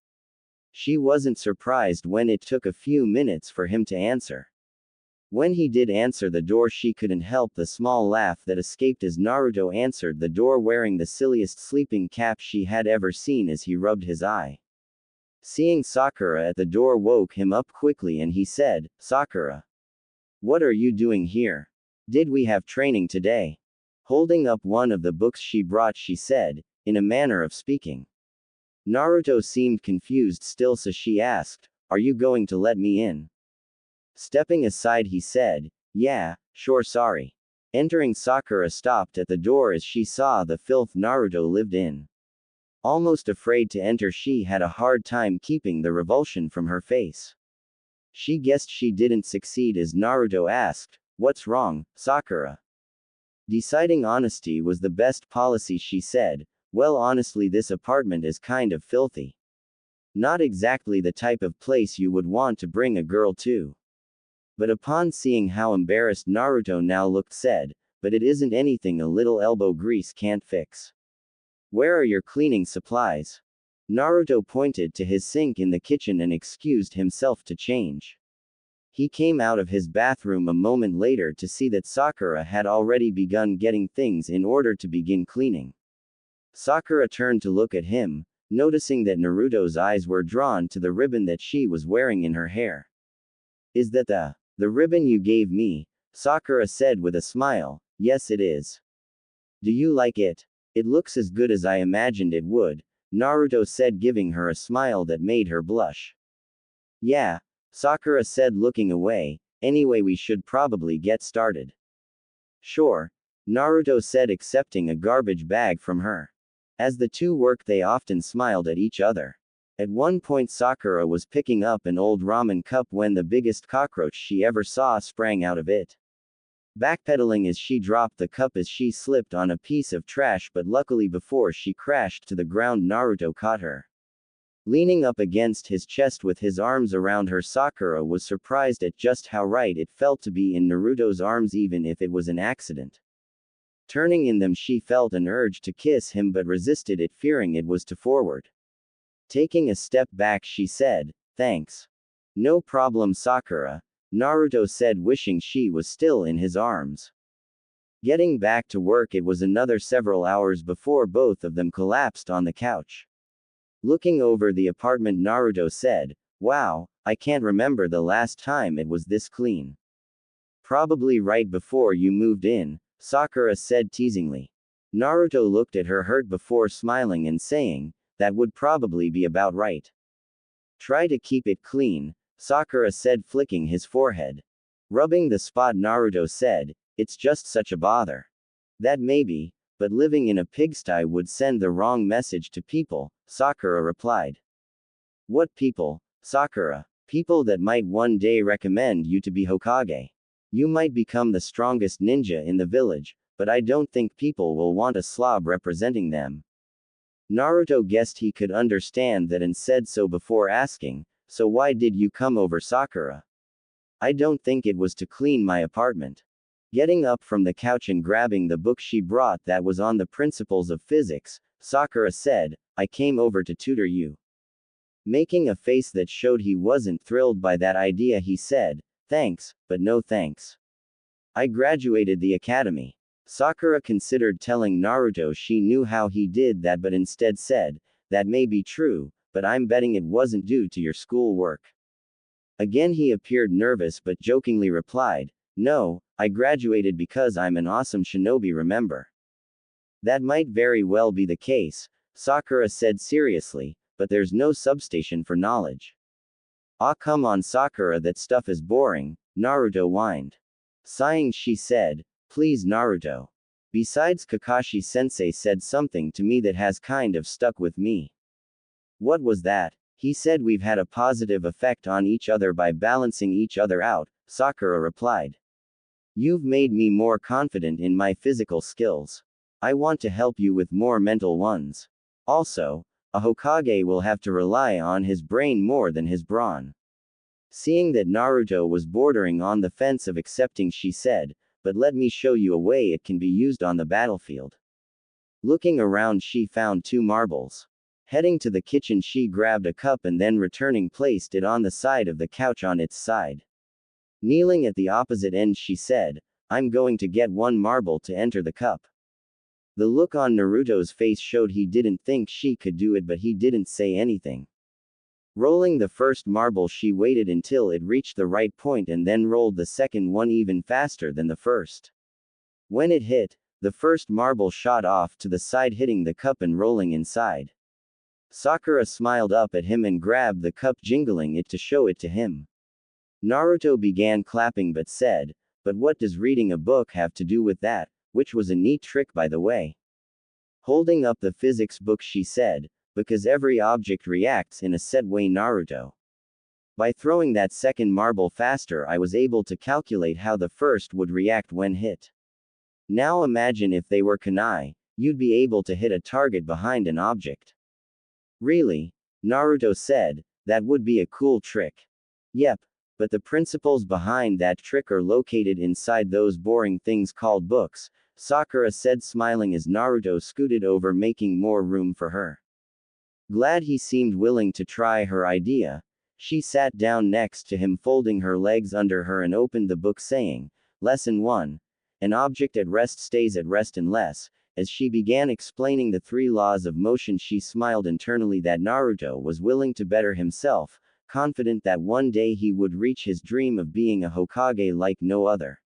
She wasn't surprised when it took a few minutes for him to answer. When he did answer the door, she couldn't help the small laugh that escaped as Naruto answered the door wearing the silliest sleeping cap she had ever seen as he rubbed his eye. Seeing Sakura at the door woke him up quickly, and he said, Sakura, what are you doing here? Did we have training today? Holding up one of the books she brought, she said, in a manner of speaking. Naruto seemed confused still, so she asked, are you going to let me in? Stepping aside, he said, yeah, sure, sorry. Entering, Sakura stopped at the door as she saw the filth Naruto lived in. Almost afraid to enter, she had a hard time keeping the revulsion from her face. She guessed she didn't succeed as Naruto asked, what's wrong, Sakura? Deciding honesty was the best policy, she said, well, honestly, this apartment is kind of filthy. Not exactly the type of place you would want to bring a girl to. But upon seeing how embarrassed Naruto now looked, said, but it isn't anything a little elbow grease can't fix. Where are your cleaning supplies? Naruto pointed to his sink in the kitchen and excused himself to change. He came out of his bathroom a moment later to see that Sakura had already begun getting things in order to begin cleaning. Sakura turned to look at him, noticing that Naruto's eyes were drawn to the ribbon that she was wearing in her hair. Is that the ribbon you gave me? Sakura said with a smile. Yes, it is. Do you like it? It looks as good as I imagined it would, Naruto said, giving her a smile that made her blush. Yeah, Sakura said, looking away. Anyway, we should probably get started. Sure, Naruto said, accepting a garbage bag from her. As the two worked, they often smiled at each other. At one point, Sakura was picking up an old ramen cup when the biggest cockroach she ever saw sprang out of it. Backpedaling as she dropped the cup as she slipped on a piece of trash, but luckily before she crashed to the ground, Naruto caught her. Leaning up against his chest with his arms around her, Sakura was surprised at just how right it felt to be in Naruto's arms even if it was an accident. Turning in them, she felt an urge to kiss him but resisted it, fearing it was too forward. Taking a step back, she said, "Thanks." "No problem, Sakura," Naruto said, wishing she was still in his arms. Getting back to work, it was another several hours before both of them collapsed on the couch. Looking over the apartment, Naruto said, "Wow, I can't remember the last time it was this clean." "Probably right before you moved in," Sakura said teasingly. Naruto looked at her, hurt before smiling and saying, "That would probably be about right." "Try to keep it clean," Sakura said, flicking his forehead. Rubbing the spot, Naruto said, "It's just such a bother." "That maybe, but living in a pigsty would send the wrong message to people," Sakura replied. "What people, Sakura?" "People that might one day recommend you to be Hokage. You might become the strongest ninja in the village, but I don't think people will want a slob representing them." Naruto guessed he could understand that and said so before asking, "So why did you come over, Sakura?" "I don't think it was to clean my apartment." Getting up from the couch and grabbing the book she brought that was on the principles of physics, Sakura said, "I came over to tutor you." Making a face that showed he wasn't thrilled by that idea, he said, "Thanks, but no thanks. I graduated the academy." Sakura considered telling Naruto she knew how he did that, but instead said, "That may be true, but I'm betting it wasn't due to your school work." Again he appeared nervous but jokingly replied, "No, I graduated because I'm an awesome shinobi, remember?" "That might very well be the case," Sakura said seriously, "but there's no substation for knowledge." "Ah, come on, Sakura, that stuff is boring," Naruto whined. Sighing, she said, "Please, Naruto. Besides, Kakashi-sensei said something to me that has kind of stuck with me." "What was that?" "He said we've had a positive effect on each other by balancing each other out," Sakura replied. "You've made me more confident in my physical skills. I want to help you with more mental ones. Also, a Hokage will have to rely on his brain more than his brawn." Seeing that Naruto was bordering on the fence of accepting, she said, "But let me show you a way it can be used on the battlefield." Looking around, she found 2 marbles. Heading to the kitchen, she grabbed a cup and then returning placed it on the side of the couch on its side. Kneeling at the opposite end, she said, "I'm going to get 1 marble to enter the cup." The look on Naruto's face showed he didn't think she could do it, but he didn't say anything. Rolling the first marble, she waited until it reached the right point and then rolled the second one even faster than the first. When it hit, the first marble shot off to the side, hitting the cup and rolling inside. Sakura smiled up at him and grabbed the cup, jingling it to show it to him. Naruto began clapping but said, "But what does reading a book have to do with that?" Which was a neat trick, by the way. Holding up the physics book, she said, "Because every object reacts in a set way, Naruto. By throwing that second marble faster, I was able to calculate how the first would react when hit. Now imagine if they were kunai, you'd be able to hit a target behind an object." "Really?" Naruto said, "That would be a cool trick." "Yep. But the principles behind that trick are located inside those boring things called books," Sakura said, smiling as Naruto scooted over, making more room for her. Glad he seemed willing to try her idea, she sat down next to him, folding her legs under her, and opened the book, saying, "Lesson 1. An object at rest stays at rest unless." As she began explaining the 3 laws of motion, she smiled internally that Naruto was willing to better himself, confident that one day he would reach his dream of being a Hokage like no other.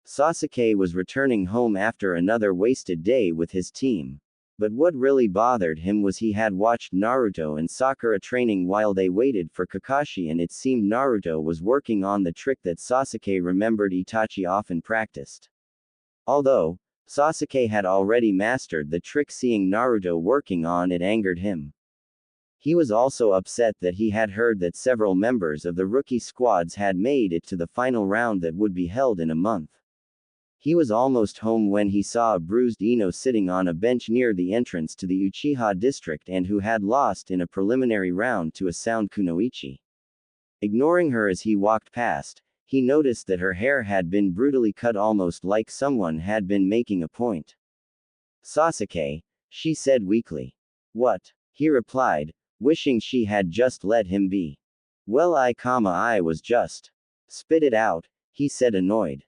Sasuke was returning home after another wasted day with his team. But what really bothered him was he had watched Naruto and Sakura training while they waited for Kakashi, and it seemed Naruto was working on the trick that Sasuke remembered Itachi often practiced. Although Sasuke had already mastered the trick, seeing Naruto working on it angered him. He was also upset that he had heard that several members of the rookie squads had made it to the final round that would be held in a month. He was almost home when he saw a bruised Ino sitting on a bench near the entrance to the Uchiha district and who had lost in a preliminary round to a sound kunoichi. Ignoring her as he walked past, he noticed that her hair had been brutally cut almost like someone had been making a point. "Sasuke," she said weakly. "What?" he replied, wishing she had just let him be. "Well, I was just." "Spit it out," he said, annoyed.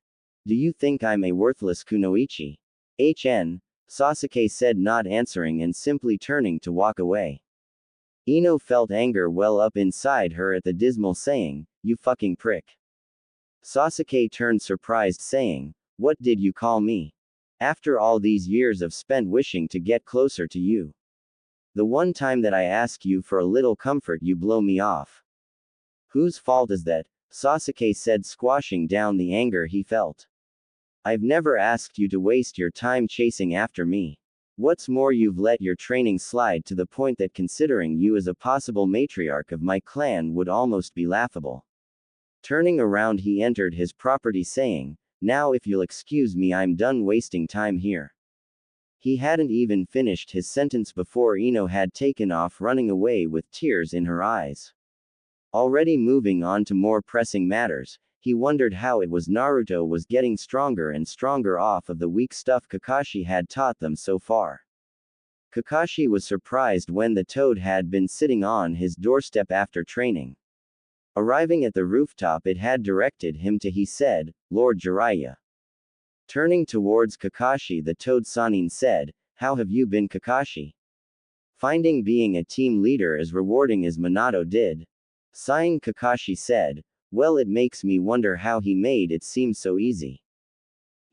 "Do you think I'm a worthless kunoichi?" Sasuke said, not answering and simply turning to walk away. Ino felt anger well up inside her at the dismal saying, "You fucking prick." Sasuke turned surprised, saying, "What did you call me? After all these years of spent wishing to get closer to you. The one time that I ask you for a little comfort, you blow me off." "Whose fault is that?" Sasuke said, squashing down the anger he felt. "I've never asked you to waste your time chasing after me. What's more, you've let your training slide to the point that considering you as a possible matriarch of my clan would almost be laughable." Turning around, he entered his property saying, "Now if you'll excuse me, I'm done wasting time here." He hadn't even finished his sentence before Ino had taken off running away with tears in her eyes. Already moving on to more pressing matters, he wondered how it was Naruto was getting stronger and stronger off of the weak stuff Kakashi had taught them so far. Kakashi was surprised when the toad had been sitting on his doorstep after training. Arriving at the rooftop it had directed him to, he said, "Lord Jiraiya." Turning towards Kakashi, the toad Sanin said, "How have you been, Kakashi? Finding being a team leader as rewarding as Minato did?" Sighing, Kakashi said, "Well, it makes me wonder how he made it seem so easy."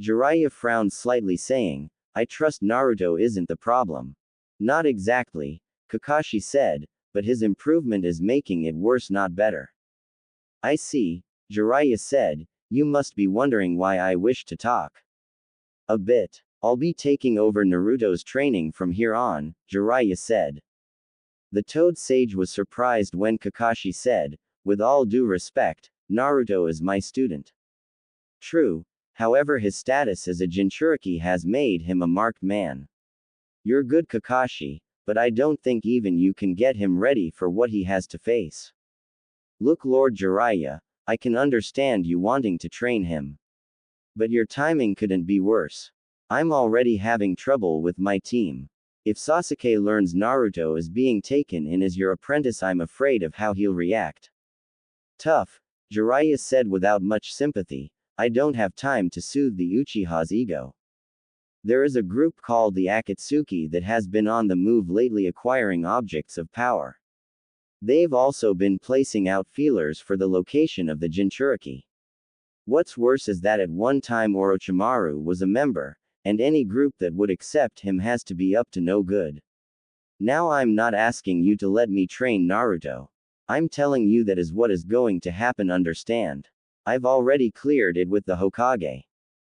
Jiraiya frowned slightly, saying, "I trust Naruto isn't the problem." "Not exactly," Kakashi said, "but his improvement is making it worse, not better." "I see," Jiraiya said, "you must be wondering why I wish to talk." "A bit. I'll be taking over Naruto's training from here on," Jiraiya said. The Toad Sage was surprised when Kakashi said, "With all due respect, Naruto is my student." "True, however his status as a Jinchuriki has made him a marked man. You're good, Kakashi, but I don't think even you can get him ready for what he has to face." "Look, Lord Jiraiya, I can understand you wanting to train him. But your timing couldn't be worse. I'm already having trouble with my team. If Sasuke learns Naruto is being taken in as your apprentice, I'm afraid of how he'll react." "Tough," Jiraiya said without much sympathy. "I don't have time to soothe the Uchiha's ego. There is a group called the Akatsuki that has been on the move lately, acquiring objects of power. They've also been placing out feelers for the location of the Jinchuriki. What's worse is that at one time Orochimaru was a member, and any group that would accept him has to be up to no good. Now I'm not asking you to let me train Naruto. I'm telling you that is what is going to happen, understand? I've already cleared it with the Hokage."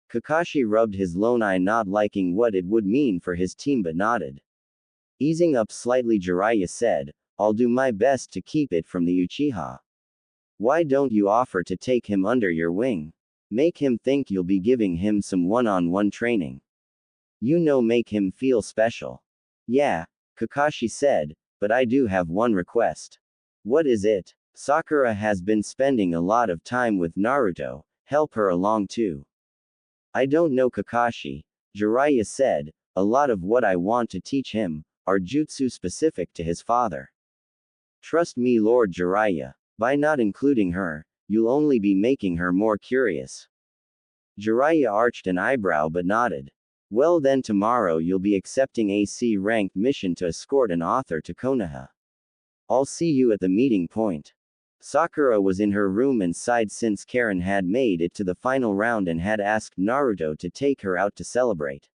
Kakashi rubbed his lone eye, not liking what it would mean for his team, but nodded. Easing up slightly, Jiraiya said, "I'll do my best to keep it from the Uchiha. Why don't you offer to take him under your wing? Make him think you'll be giving him some one-on-one training. Make him feel special." "Yeah," Kakashi said, "but I do have one request." "What is it?" "Sakura has been spending a lot of time with Naruto, help her along too." "I don't know, Kakashi," Jiraiya said, "a lot of what I want to teach him are jutsu specific to his father. Trust me, Lord Jiraiya, by not including her, you'll only be making her more curious." Jiraiya arched an eyebrow but nodded. "Well then, tomorrow you'll be accepting a C-ranked mission to escort an author to Konoha. I'll see you at the meeting point." Sakura was in her room and sighed since Karen had made it to the final round and had asked Naruto to take her out to celebrate.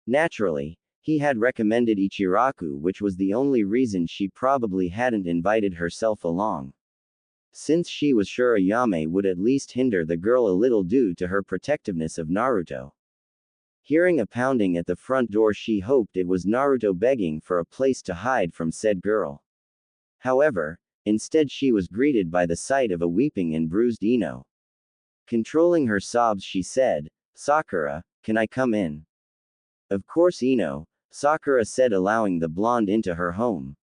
Naturally, he had recommended Ichiraku, which was the only reason she probably hadn't invited herself along. Since she was sure Ayame would at least hinder the girl a little due to her protectiveness of Naruto. Hearing a pounding at the front door, she hoped it was Naruto begging for a place to hide from said girl. However, instead she was greeted by the sight of a weeping and bruised Ino. Controlling her sobs, she said, "Sakura, Can I come in? Of course, Ino, Sakura said, allowing the blonde into her home.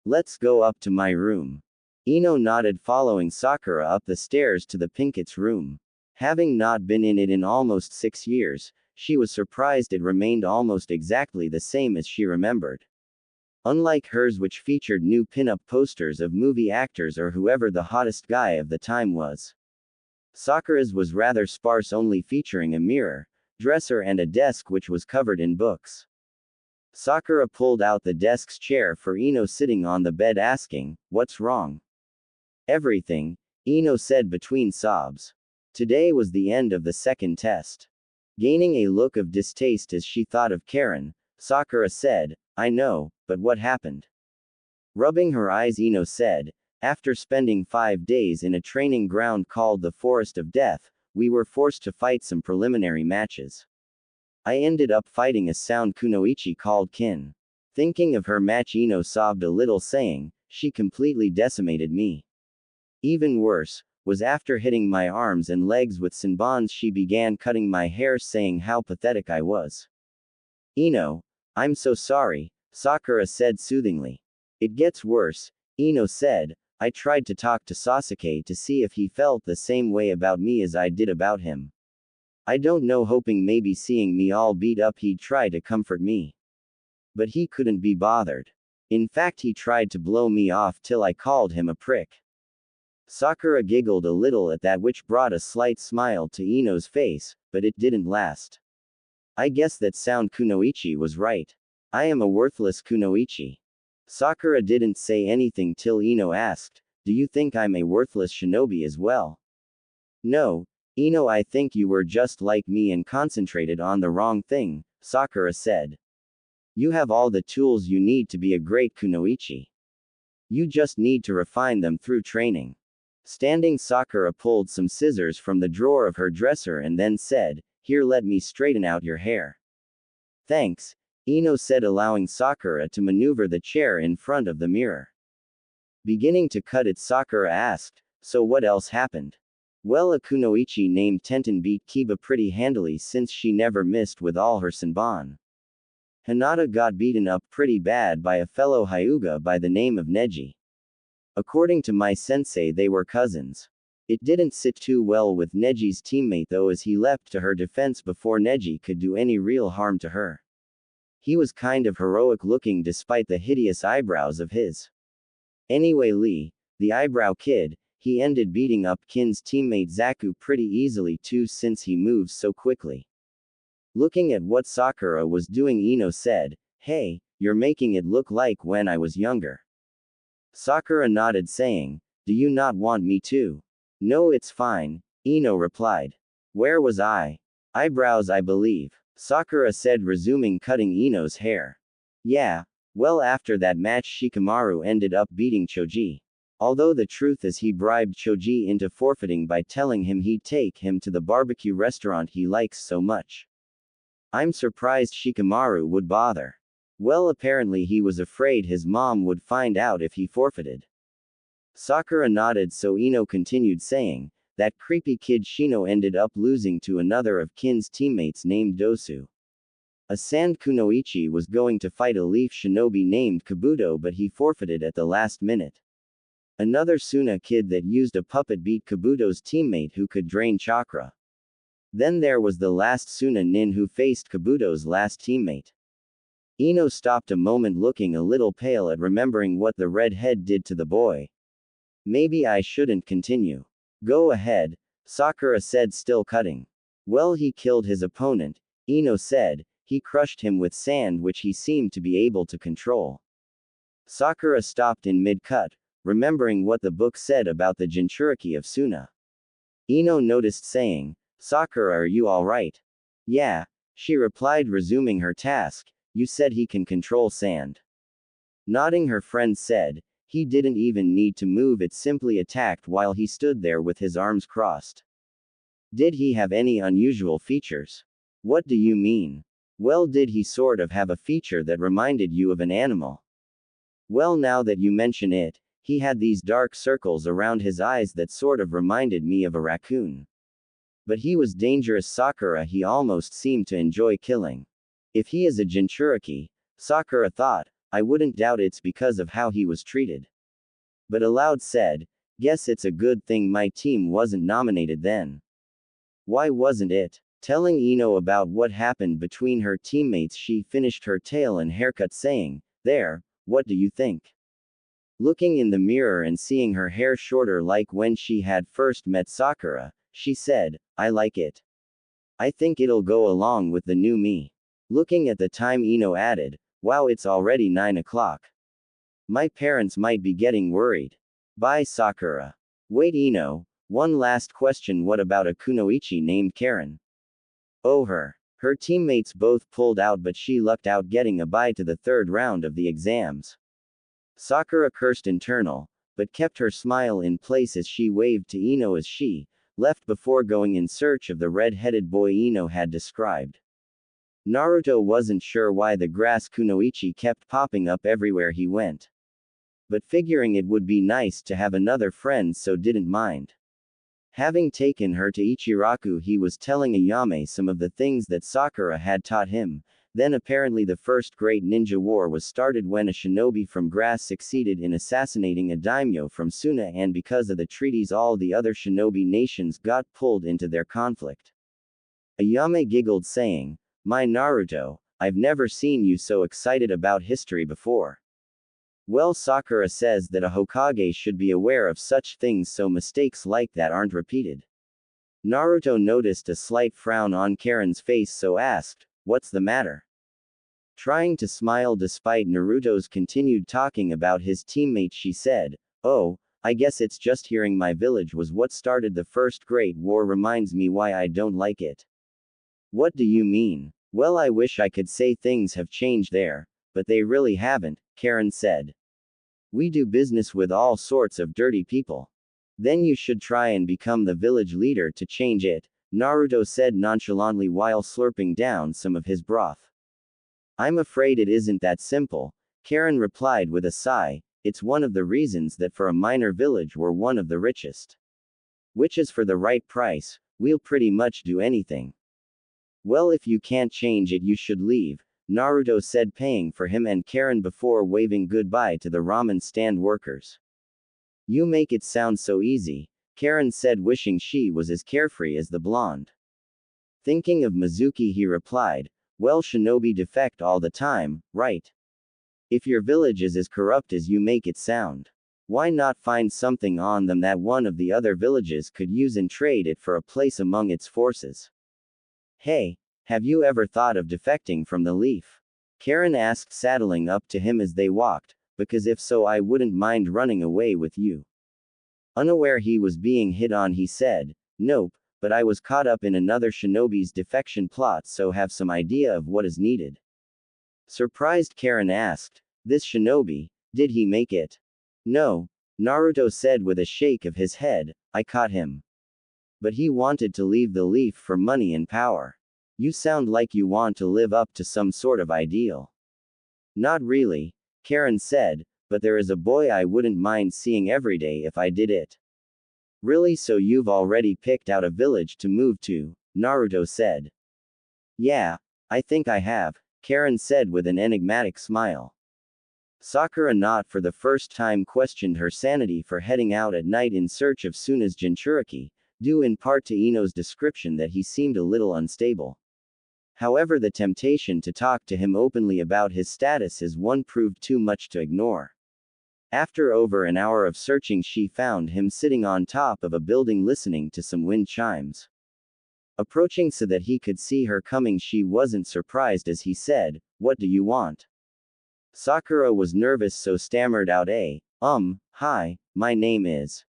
Let's go up to my room. Ino nodded, following Sakura up the stairs to the Pinket's room. Having not been in it in almost 6 years, she was surprised it remained almost exactly the same as she remembered. Unlike hers, which featured new pin-up posters of movie actors or whoever the hottest guy of the time was, Sakura's was rather sparse, only featuring a mirror, dresser and a desk which was covered in books. Sakura pulled out the desk's chair for Ino, sitting on the bed, asking, "What's wrong?" "Everything," Ino said between sobs. Today was the end of the second test. Gaining a look of distaste as she thought of Karen, Sakura said, "I know, but what happened?" Rubbing her eyes, Ino said, "After spending 5 days in a training ground called the Forest of Death, we were forced to fight some preliminary matches. I ended up fighting a sound kunoichi called Kin. Thinking of her match, Ino sobbed a little, saying, she completely decimated me. Even worse was after hitting my arms and legs with senbons, she began cutting my hair, saying how pathetic I was." "Ino, I'm so sorry," Sakura said soothingly. "It gets worse," Ino said. "I tried to talk to Sasuke to see if he felt the same way about me as I did about him. I don't know, hoping maybe seeing me all beat up he'd try to comfort me. But he couldn't be bothered. In fact, he tried to blow me off till I called him a prick." Sakura giggled a little at that, which brought a slight smile to Ino's face, but it didn't last. "I guess that sound kunoichi was right. I am a worthless kunoichi." Sakura didn't say anything till Ino asked, "Do you think I'm a worthless shinobi as well?" "No, Ino, I think you were just like me and concentrated on the wrong thing," Sakura said. "You have all the tools you need to be a great kunoichi. You just need to refine them through training." Standing, Sakura pulled some scissors from the drawer of her dresser and then said, "Here, let me straighten out your hair." "Thanks," Ino said, allowing Sakura to maneuver the chair in front of the mirror. Beginning to cut it, Sakura asked, "So what else happened?" "Well, a kunoichi named Tenten beat Kiba pretty handily since she never missed with all her senbon. Hinata got beaten up pretty bad by a fellow Hyuga by the name of Neji. According to my sensei, they were cousins. It didn't sit too well with Neji's teammate though, as he leapt to her defense before Neji could do any real harm to her. He was kind of heroic looking despite the hideous eyebrows of his. Anyway, Lee, the eyebrow kid, he ended beating up Kin's teammate Zaku pretty easily too, since he moves so quickly." Looking at what Sakura was doing, Ino said, "Hey, you're making it look like when I was younger." Sakura nodded, saying, "Do you not want me to?" "No, it's fine," Ino replied. "Where was I?" "Eyebrows, I believe," Sakura said, resuming cutting Ino's hair. "Yeah. Well, after that match, Shikamaru ended up beating Choji. Although the truth is he bribed Choji into forfeiting by telling him he'd take him to the barbecue restaurant he likes so much. I'm surprised Shikamaru would bother. Well, apparently he was afraid his mom would find out if he forfeited." Sakura nodded, so Ino continued, saying, "That creepy kid Shino ended up losing to another of Kin's teammates named Dosu. A sand kunoichi was going to fight a leaf shinobi named Kabuto, but he forfeited at the last minute. Another Suna kid that used a puppet beat Kabuto's teammate who could drain chakra. Then there was the last Suna nin who faced Kabuto's last teammate." Ino stopped a moment, looking a little pale at remembering what the redhead did to the boy. "Maybe I shouldn't continue." "Go ahead," Sakura said, still cutting. "Well, he killed his opponent," Ino said. "He crushed him with sand which he seemed to be able to control." Sakura stopped in mid-cut, remembering what the book said about the Jinchuriki of Suna. Ino noticed, saying, "Sakura, are you alright?" "Yeah," she replied, resuming her task. "You said he can control sand." Nodding, her friend said, "He didn't even need to move, it simply attacked while he stood there with his arms crossed." "Did he have any unusual features?" "What do you mean?" "Well, did he sort of have a feature that reminded you of an animal?" "Well, now that you mention it, he had these dark circles around his eyes that sort of reminded me of a raccoon." But he was dangerous. Sakura he almost seemed to enjoy killing. If he is a Jinchuriki, Sakura thought, I wouldn't doubt it's because of how he was treated. But aloud said, guess it's a good thing my team wasn't nominated then. Why wasn't it? Telling Ino about what happened between her teammates, she finished her tail and haircut saying, there, what do you think? Looking in the mirror and seeing her hair shorter like when she had first met Sakura, she said, I like it. I think it'll go along with the new me. Looking at the time, Ino added, wow, it's already 9 o'clock. My parents might be getting worried. Bye, Sakura. Wait, Ino, one last question. What about a kunoichi named Karen? Oh, her. Her teammates both pulled out, but she lucked out getting a bye to the third round of the exams. Sakura cursed internal, but kept her smile in place as she waved to Ino as she left before going in search of the red-headed boy Ino had described. Naruto wasn't sure why the grass kunoichi kept popping up everywhere he went. But figuring it would be nice to have another friend, so didn't mind. Having taken her to Ichiraku, he was telling Ayame some of the things that Sakura had taught him. Then apparently the first great ninja war was started when a shinobi from grass succeeded in assassinating a daimyo from Suna, and because of the treaties all the other shinobi nations got pulled into their conflict. Ayame giggled saying, my Naruto, I've never seen you so excited about history before. Well, Sakura says that a Hokage should be aware of such things so mistakes like that aren't repeated. Naruto noticed a slight frown on Karen's face, so asked, what's the matter? Trying to smile despite Naruto's continued talking about his teammate, she said, oh, I guess it's just hearing my village was what started the first Great War reminds me why I don't like it. What do you mean? Well, I wish I could say things have changed there, but they really haven't, Karen said. We do business with all sorts of dirty people. Then you should try and become the village leader to change it, Naruto said nonchalantly while slurping down some of his broth. I'm afraid it isn't that simple, Karen replied with a sigh. It's one of the reasons that for a minor village we're one of the richest. Which is for the right price, we'll pretty much do anything. Well, if you can't change it, you should leave, Naruto said, paying for him and Karen before waving goodbye to the ramen stand workers. You make it sound so easy, Karen said, wishing she was as carefree as the blonde. Thinking of Mizuki, he replied, well, shinobi defect all the time, right? If your village is as corrupt as you make it sound, why not find something on them that one of the other villages could use and trade it for a place among its forces? Hey, have you ever thought of defecting from the Leaf? Karen asked, saddling up to him as they walked, because if so, I wouldn't mind running away with you. Unaware he was being hit on, he said, nope, but I was caught up in another shinobi's defection plot, so have some idea of what is needed. Surprised, Karen asked, this shinobi, did he make it? No, Naruto said with a shake of his head, I caught him. But he wanted to leave the Leaf for money and power. You sound like you want to live up to some sort of ideal. Not really, Karen said, but there is a boy I wouldn't mind seeing every day if I did it. Really? So you've already picked out a village to move to, Naruto said. Yeah, I think I have, Karen said with an enigmatic smile. Sakura, not for the first time, questioned her sanity for heading out at night in search of Suna's Jinchuriki, due in part to Ino's description that he seemed a little unstable. However, the temptation to talk to him openly about his status as one proved too much to ignore. After over an hour of searching, she found him sitting on top of a building listening to some wind chimes. Approaching so that he could see her coming, she wasn't surprised as he said, what do you want? Sakura was nervous, so stammered out hi, my name is.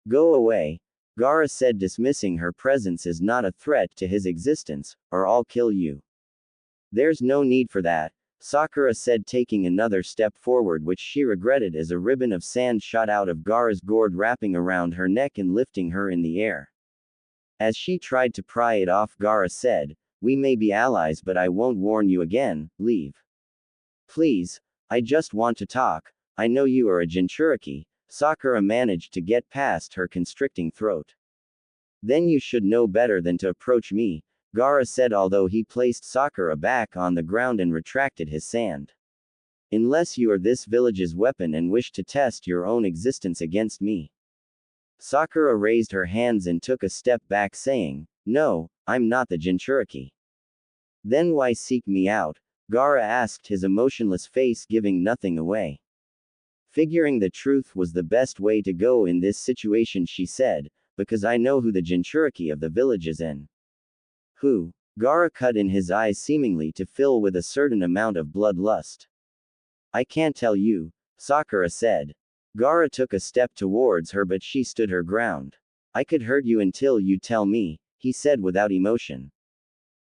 Go away, Gaara said, dismissing her presence as not a threat to his existence, or I'll kill you. There's no need for that, Sakura said, taking another step forward, which she regretted as a ribbon of sand shot out of Gaara's gourd, wrapping around her neck and lifting her in the air. As she tried to pry it off, Gaara said, we may be allies, but I won't warn you again, leave. Please, I just want to talk, I know you are a Jinchuriki. Sakura managed to get past her constricting throat. Then you should know better than to approach me, Gaara said, although he placed Sakura back on the ground and retracted his sand. Unless you are this village's weapon and wish to test your own existence against me. Sakura raised her hands and took a step back, saying, "No, I'm not the Jinchuriki." "Then why seek me out?" Gaara asked, his emotionless face giving nothing away. Figuring the truth was the best way to go in this situation, she said, "Because I know who the Jinchuriki of the village is in." "Who?" Gaara cut in, his eyes seemingly to fill with a certain amount of bloodlust. "I can't tell you," Sakura said. Gaara took a step towards her, but she stood her ground. "I could hurt you until you tell me," he said without emotion.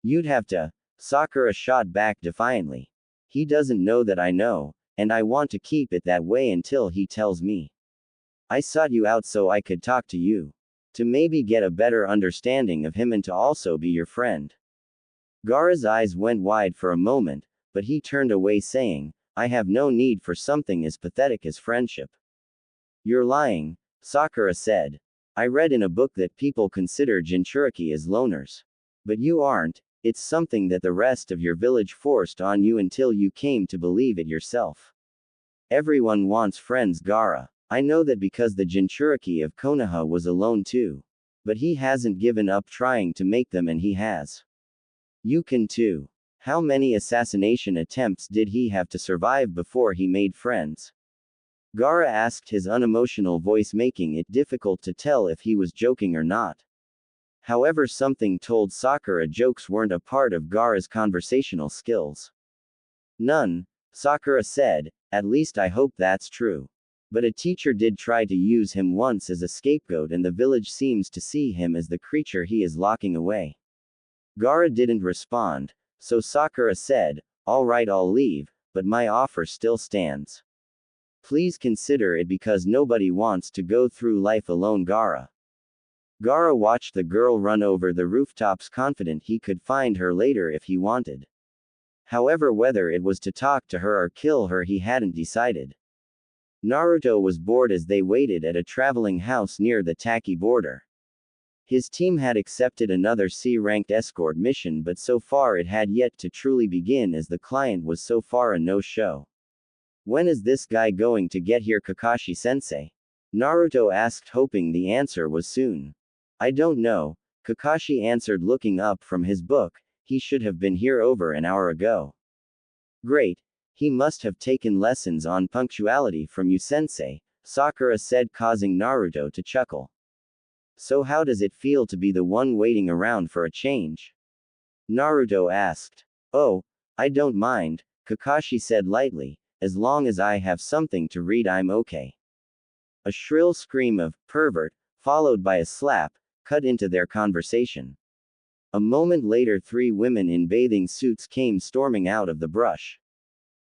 "You'd have to," Sakura shot back defiantly. "He doesn't know that I know, and I want to keep it that way until he tells me. I sought you out so I could talk to you. To maybe get a better understanding of him and to also be your friend." Gaara's eyes went wide for a moment, but he turned away, saying, "I have no need for something as pathetic as friendship." "You're lying," Sakura said. "I read in a book that people consider Jinchuriki as loners. But you aren't. It's something that the rest of your village forced on you until you came to believe it yourself. Everyone wants friends, Gaara. I know that because the Jinchuriki of Konoha was alone too. But he hasn't given up trying to make them, and he has. You can too. How many assassination attempts did he have to survive before he made friends?" Gaara asked, his unemotional voice making it difficult to tell if he was joking or not. However, something told Sakura jokes weren't a part of Gaara's conversational skills. "None," Sakura said, "at least I hope that's true. But a teacher did try to use him once as a scapegoat, and the village seems to see him as the creature he is locking away." Gaara didn't respond, so Sakura said, "All right, I'll leave, but my offer still stands. Please consider it, because nobody wants to go through life alone, Gaara." Gaara watched the girl run over the rooftops, confident he could find her later if he wanted. However, whether it was to talk to her or kill her, he hadn't decided. Naruto was bored as they waited at a traveling house near the Taki border. His team had accepted another C-ranked escort mission, but so far it had yet to truly begin, as the client was so far a no-show. "When is this guy going to get here, Kakashi-sensei?" Naruto asked, hoping the answer was soon. "I don't know," Kakashi answered, looking up from his book. "He should have been here over an hour ago." "Great. He must have taken lessons on punctuality from you, sensei," Sakura said, causing Naruto to chuckle. "So how does it feel to be the one waiting around for a change?" Naruto asked. "Oh, I don't mind," Kakashi said lightly. "As long as I have something to read, I'm okay." A shrill scream of "pervert," followed by a slap, cut into their conversation. A moment later, 3 women in bathing suits came storming out of the brush.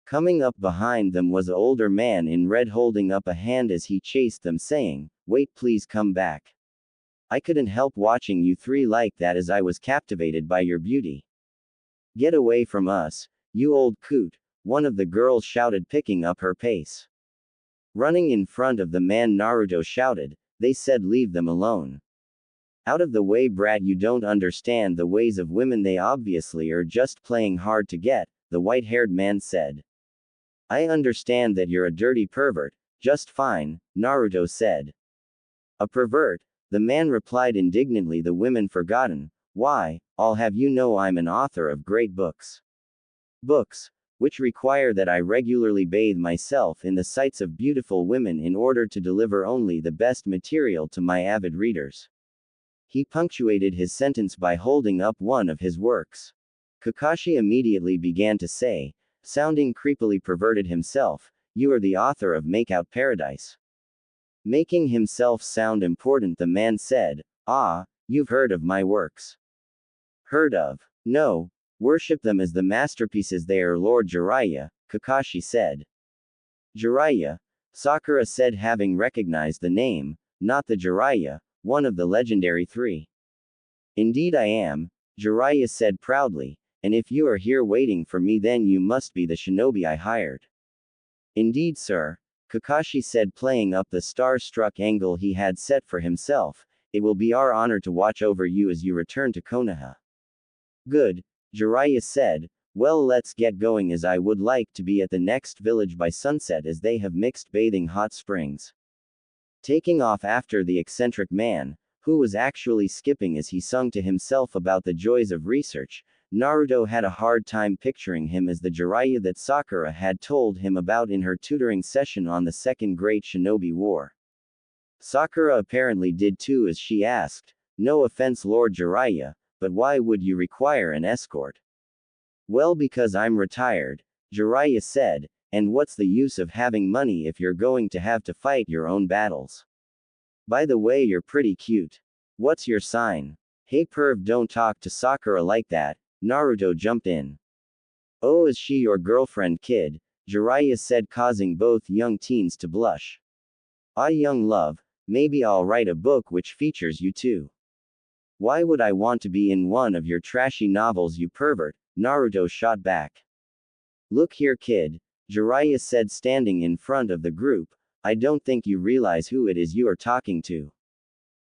Coming up behind them was an older man in red, holding up a hand as he chased them, saying, "Wait, please come back. I couldn't help watching you 3 like that, as I was captivated by your beauty." "Get away from us, you old coot," one of the girls shouted, picking up her pace. Running in front of the man, Naruto shouted, "They said leave them alone." "Out of the way, brat, you don't understand the ways of women. They obviously are just playing hard to get," the white-haired man said. "I understand that you're a dirty pervert, just fine," Naruto said. "A pervert?" the man replied indignantly. "The women forgotten? Why, I'll have you know I'm an author of great books. Books, which require that I regularly bathe myself in the sights of beautiful women in order to deliver only the best material to my avid readers." He punctuated his sentence by holding up one of his works. Kakashi immediately began to say, sounding creepily perverted himself, "You are the author of Makeout Paradise." Making himself sound important, the man said, "Ah, you've heard of my works." "Heard of? No. Worship them as the masterpieces they are, Lord Jiraiya," Kakashi said. "Jiraiya?" Sakura said, having recognized the name. "Not the Jiraiya, one of the legendary 3. "Indeed I am," Jiraiya said proudly, "and if you are here waiting for me, then you must be the shinobi I hired." "Indeed, sir," Kakashi said, playing up the star-struck angle he had set for himself. it will be our honor to watch over you as you return to Konoha. Good, Jiraiya said. Well, let's get going, as I would like to be at the next village by sunset, as they have mixed bathing hot springs. Taking off after the eccentric man, who was actually skipping as he sung to himself about the joys of research, Naruto had a hard time picturing him as the Jiraiya that Sakura had told him about in her tutoring session on the Second Great Shinobi War. Sakura apparently did too, as she asked, "No offense, Lord Jiraiya, but why would you require an escort?" "Well, because I'm retired," Jiraiya said, "and what's the use of having money if you're going to have to fight your own battles? By the way, you're pretty cute. What's your sign?" "Hey perv, don't talk to Sakura like that," Naruto jumped in. "Oh, is she your girlfriend, kid?" Jiraiya said, causing both young teens to blush. "Ah, young love, maybe I'll write a book which features you too." "Why would I want to be in one of your trashy novels, you pervert?" Naruto shot back. "Look here, kid," Jiraiya said, standing in front of the group, "I don't think you realize who it is you are talking to."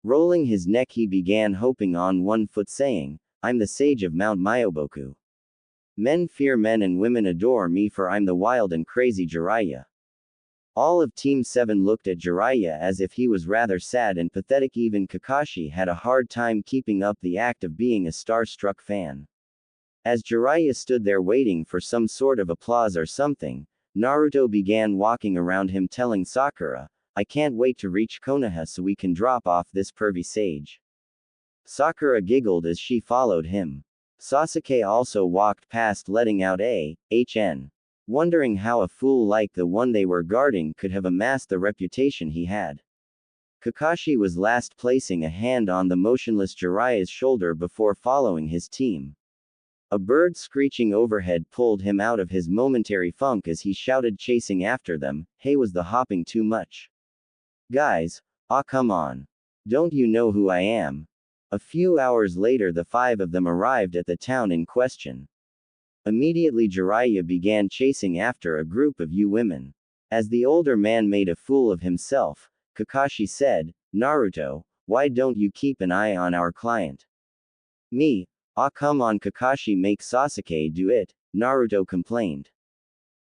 Rolling his neck, he began hopping on one foot, saying, "I'm the sage of Mount Myoboku. Men fear men and women adore me, for I'm the wild and crazy Jiraiya." All of Team 7 looked at Jiraiya as if he was rather sad and pathetic. Even Kakashi had a hard time keeping up the act of being a star-struck fan. As Jiraiya stood there waiting for some sort of applause or something, Naruto began walking around him, telling Sakura, "I can't wait to reach Konoha so we can drop off this pervy sage." Sakura giggled as she followed him. Sasuke also walked past, letting out a HN, wondering how a fool like the one they were guarding could have amassed the reputation he had. Kakashi was last, placing a hand on the motionless Jiraiya's shoulder before following his team. A bird screeching overhead pulled him out of his momentary funk as he shouted, chasing after them, "Hey, was the hopping too much? Guys, aw, come on. Don't you know who I am?" A few hours later, the 5 of them arrived at the town in question. Immediately, Jiraiya began chasing after a group of women. As the older man made a fool of himself, Kakashi said, "Naruto, why don't you keep an eye on our client?" "Me? Ah, come on, Kakashi, make Sasuke do it," Naruto complained.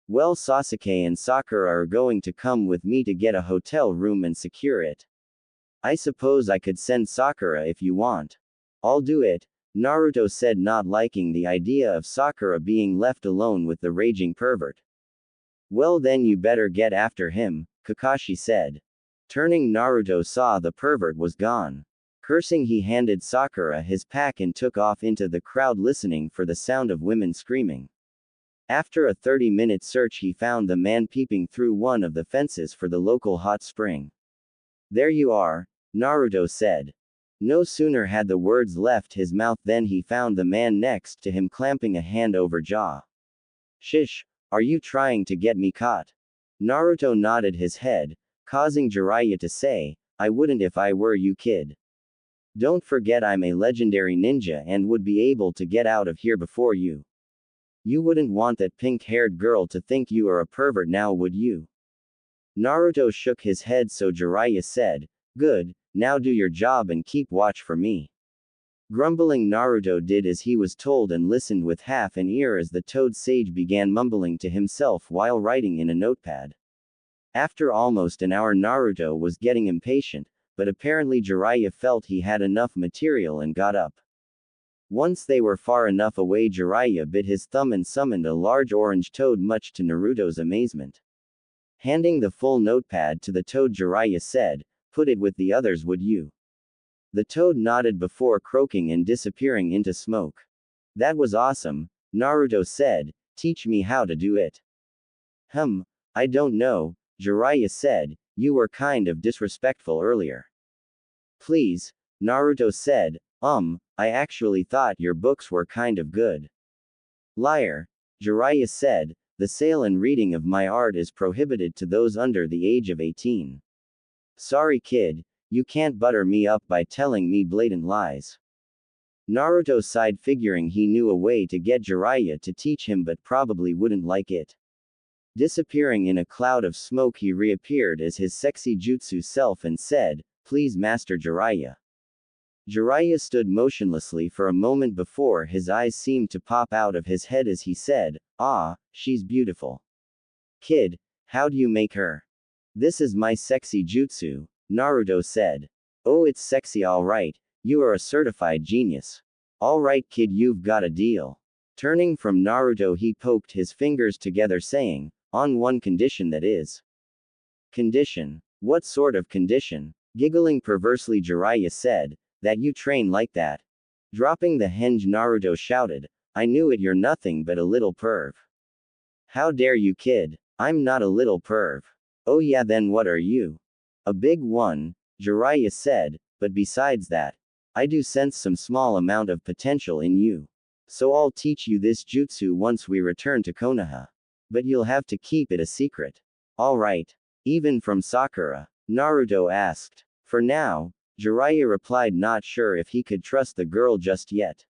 "Well, Sasuke and Sakura are going to come with me to get a hotel room and secure it. I suppose I could send Sakura if you want." "I'll do it," Naruto said, not liking the idea of Sakura being left alone with the raging pervert. "Well, then you better get after him," Kakashi said. Turning, Naruto saw the pervert was gone. Cursing, he handed Sakura his pack and took off into the crowd, listening for the sound of women screaming. After a 30-minute search, he found the man peeping through one of the fences for the local hot spring. "There you are," Naruto said. No sooner had the words left his mouth than he found the man next to him clamping a hand over jaw. "Shish, are you trying to get me caught?" Naruto nodded his head, causing Jiraiya to say, "I wouldn't if I were you, kid. Don't forget I'm a legendary ninja and would be able to get out of here before you. You wouldn't want that pink-haired girl to think you are a pervert now, would you?" Naruto shook his head, so Jiraiya said, "Good, now do your job and keep watch for me." Grumbling, Naruto did as he was told and listened with half an ear as the toad sage began mumbling to himself while writing in a notepad. After almost an hour, Naruto was getting impatient, but apparently Jiraiya felt he had enough material and got up. Once they were far enough away, Jiraiya bit his thumb and summoned a large orange toad, much to Naruto's amazement. Handing the full notepad to the toad, Jiraiya said, "Put it with the others, would you?" The toad nodded before croaking and disappearing into smoke. "That was awesome," Naruto said, "teach me how to do it." I don't know," Jiraiya said, "you were kind of disrespectful earlier." "Please," Naruto said, I actually thought your books were kind of good." "Liar," Jiraiya said, "the sale and reading of my art is prohibited to those under the age of 18. Sorry, kid, you can't butter me up by telling me blatant lies." Naruto sighed, figuring he knew a way to get Jiraiya to teach him, but probably wouldn't like it. Disappearing in a cloud of smoke, he reappeared as his sexy jutsu self and said, "Please, Master Jiraiya. Jiraiya stood motionlessly for a moment before his eyes seemed to pop out of his head as he said, "Ah, she's beautiful. Kid, how do you make her?" "This is my sexy jutsu," Naruto said. "Oh, it's sexy alright, you are a certified genius. Alright kid, you've got a deal." Turning from Naruto, he poked his fingers together saying, "On one condition, that is." "Condition? What sort of condition?" Giggling perversely, Jiraiya said, "That you train like that." Dropping the henge, Naruto shouted, "I knew it, you're nothing but a little perv." "How dare you kid? I'm not a little perv." "Oh yeah, then what are you?" "A big one," Jiraiya said, "but besides that, I do sense some small amount of potential in you. So I'll teach you this jutsu once we return to Konoha. But you'll have to keep it a secret." "Alright. Even from Sakura?" Naruto asked. For now, Jiraiya replied, not sure if he could trust the girl just yet.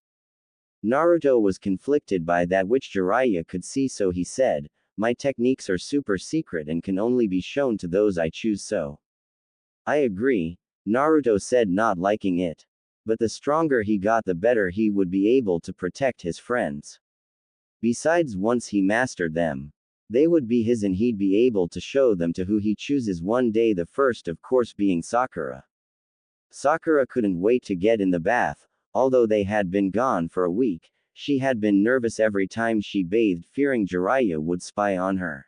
Naruto was conflicted by that which Jiraiya could see, so he said, "My techniques are super secret and can only be shown to those I choose, so." "I agree," Naruto said, not liking it. But the stronger he got, the better he would be able to protect his friends. Besides, once he mastered them, they would be his and he'd be able to show them to who he chooses one day, the first of course being Sakura. Sakura couldn't wait to get in the bath. Although they had been gone for a week, she had been nervous every time she bathed, fearing Jiraiya would spy on her.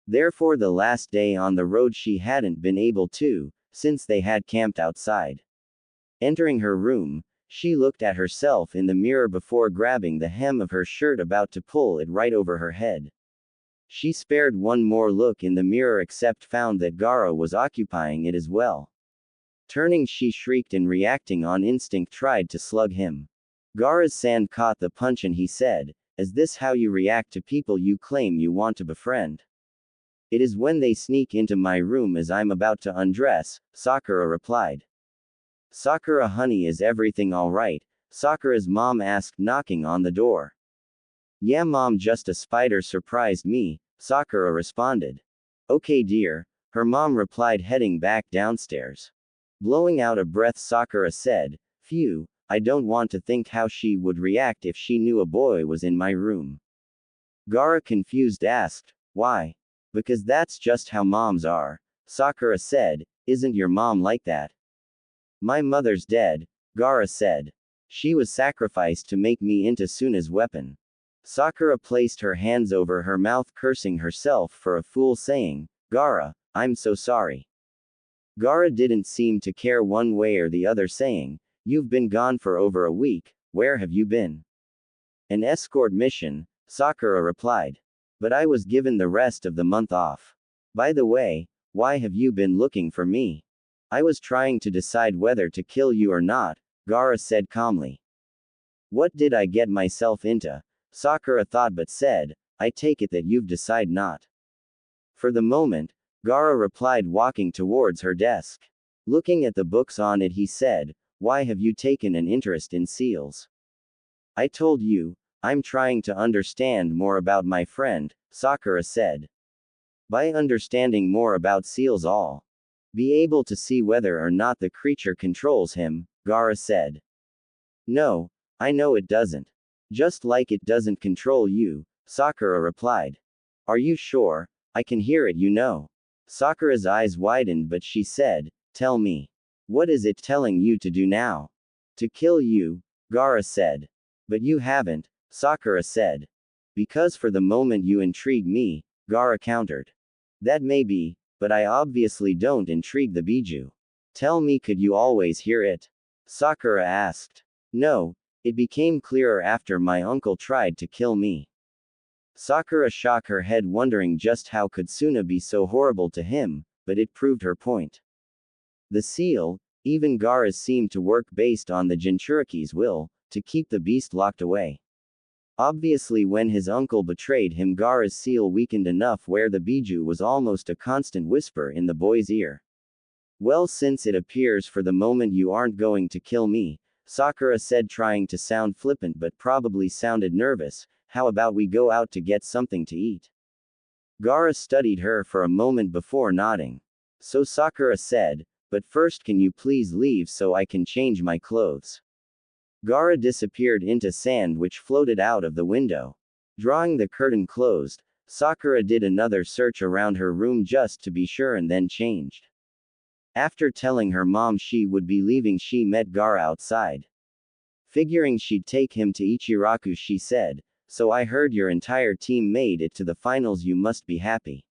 Therefore, the last day on the road she hadn't been able to, since they had camped outside. Entering her room, she looked at herself in the mirror before grabbing the hem of her shirt, about to pull it right over her head. She spared one more look in the mirror, except found that Gaara was occupying it as well. Turning, she shrieked and, reacting on instinct, tried to slug him. Gaara's sand caught the punch and he said, "Is this how you react to people you claim you want to befriend?" "It is when they sneak into my room as I'm about to undress," Sakura replied. "Sakura honey, is everything alright?" Sakura's mom asked, knocking on the door. "Yeah mom, just a spider surprised me," Sakura responded. "Okay dear," her mom replied, heading back downstairs. Blowing out a breath, Sakura said, "Phew, I don't want to think how she would react if she knew a boy was in my room." Gaara, confused, asked, "Why?" "Because that's just how moms are," Sakura said. "Isn't your mom like that?" "My mother's dead," Gaara said. "She was sacrificed to make me into Suna's weapon." Sakura placed her hands over her mouth, cursing herself for a fool, saying, "Gaara, I'm so sorry." Gaara didn't seem to care one way or the other, saying, "You've been gone for over a week, where have you been?" "An escort mission," Sakura replied. "But I was given the rest of the month off." "By the way, why have you been looking for me?" "I was trying to decide whether to kill you or not," Gaara said calmly. "What did I get myself into?" Sakura thought, but said, "I take it that you've decided not." "For the moment," Gaara replied, walking towards her desk. Looking at the books on it, he said, "Why have you taken an interest in seals?" "I told you, I'm trying to understand more about my friend," Sakura said. "By understanding more about seals, I'll be able to see whether or not the creature controls him," Gaara said. "No, I know it doesn't. Just like it doesn't control you," Sakura replied. "Are you sure? I can hear it, you know." Sakura's eyes widened, but she said, "Tell me. What is it telling you to do now?" "To kill you," Gaara said. "But you haven't," Sakura said. "Because for the moment you intrigue me," Gaara countered. "That may be, but I obviously don't intrigue the Biju." "Tell me, could you always hear it?" Sakura asked. "No, it became clearer after my uncle tried to kill me." Sakura shook her head, wondering just how could Suna be so horrible to him, but it proved her point. The seal, even Gaara's, seemed to work based on the Jinchuriki's will, to keep the beast locked away. Obviously, when his uncle betrayed him, Gaara's seal weakened enough where the Biju was almost a constant whisper in the boy's ear. "Well, since it appears for the moment you aren't going to kill me," Sakura said, trying to sound flippant but probably sounded nervous, "how about we go out to get something to eat?" Gaara studied her for a moment before nodding. So Sakura said, But first, can you please leave so I can change my clothes? Gaara disappeared into sand which floated out of the window. Drawing the curtain closed, Sakura did another search around her room just to be sure and then changed. After telling her mom she would be leaving, she met Gaara outside. Figuring she'd take him to Ichiraku, she said, "So I heard your entire team made it to the finals, you must be happy."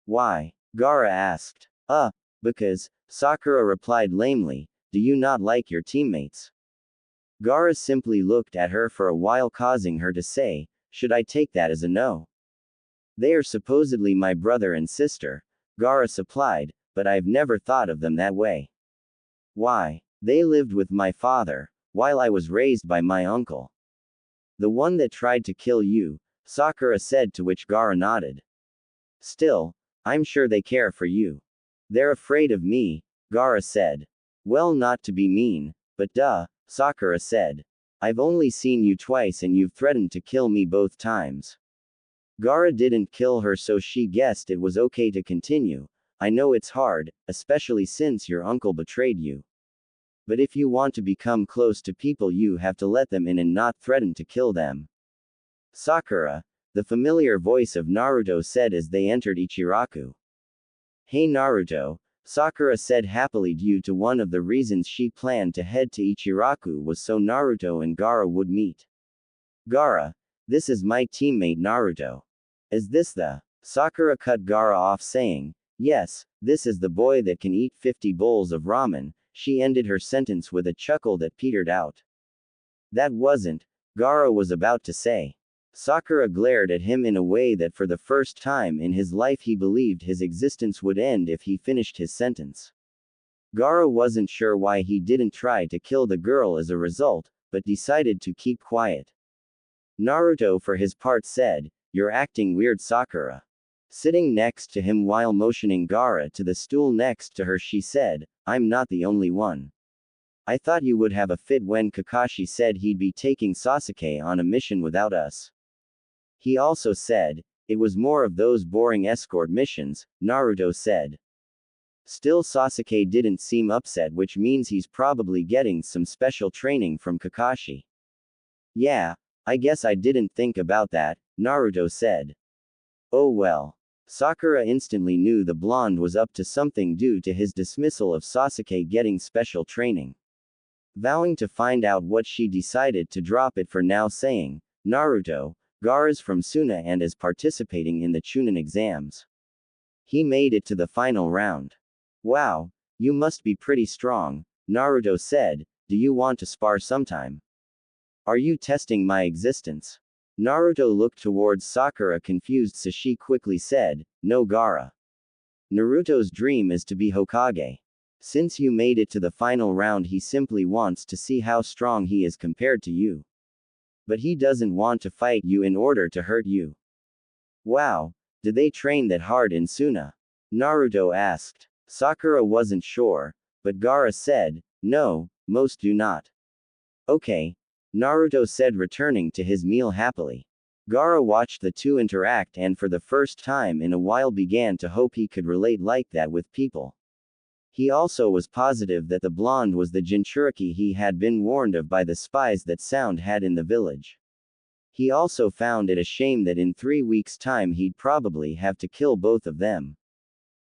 "Why?" Gaara asked. Because," Sakura replied lamely, "do you not like your teammates?" Gaara simply looked at her for a while, causing her to say, "Should I take that as a no?" "They are supposedly my brother and sister," Gaara supplied, "but I've never thought of them that way." "Why?" "They lived with my father, while I was raised by my uncle." "The one that tried to kill you," Sakura said, to which Gaara nodded. "Still, I'm sure they care for you." "They're afraid of me," Gaara said. "Well, not to be mean, but duh," Sakura said. "I've only seen you twice and you've threatened to kill me both times." Gaara didn't kill her, so she guessed it was okay to continue. "I know it's hard, especially since your uncle betrayed you. But if you want to become close to people, you have to let them in and not threaten to kill them." "Sakura," the familiar voice of Naruto said as they entered Ichiraku. "Hey Naruto," Sakura said happily. Due to one of the reasons she planned to head to Ichiraku was so Naruto and Gaara would meet. "Gaara, this is my teammate Naruto." "Is this the—" Sakura cut Gaara off, saying, "Yes, this is the boy that can eat 50 bowls of ramen." She ended her sentence with a chuckle that petered out. "That wasn't," Gaara was about to say. Sakura glared at him in a way that for the first time in his life he believed his existence would end if he finished his sentence. Gaara wasn't sure why he didn't try to kill the girl as a result, but decided to keep quiet. Naruto for his part said, "You're acting weird, Sakura." Sitting next to him while motioning Gaara to the stool next to her, she said, "I'm not the only one. I thought you would have a fit when Kakashi said he'd be taking Sasuke on a mission without us. He also said, it was more of those boring escort missions," Naruto said. Still, Sasuke didn't seem upset, which means he's probably getting some special training from Kakashi. "Yeah, I guess I didn't think about that," Naruto said. "Oh well." Sakura instantly knew the blonde was up to something due to his dismissal of Sasuke getting special training. Vowing to find out what, she decided to drop it for now, saying, "Naruto, Gaara's from Suna and is participating in the Chunin exams. He made it to the final round." "Wow, you must be pretty strong," Naruto said. "Do you want to spar sometime? Are you testing my existence?" Naruto looked towards Sakura confused, so she quickly said, "No, Gaara. Naruto's dream is to be Hokage. Since you made it to the final round, he simply wants to see how strong he is compared to you. But he doesn't want to fight you in order to hurt you." "Wow, do they train that hard in Suna?" Naruto asked. Sakura wasn't sure, but Gaara said, "No, most do not." "Okay," Naruto said, returning to his meal happily. Gaara watched the two interact and for the first time in a while began to hope he could relate like that with people. He also was positive that the blonde was the Jinchuriki he had been warned of by the spies that Sound had in the village. He also found it a shame that in 3 weeks' time he'd probably have to kill both of them.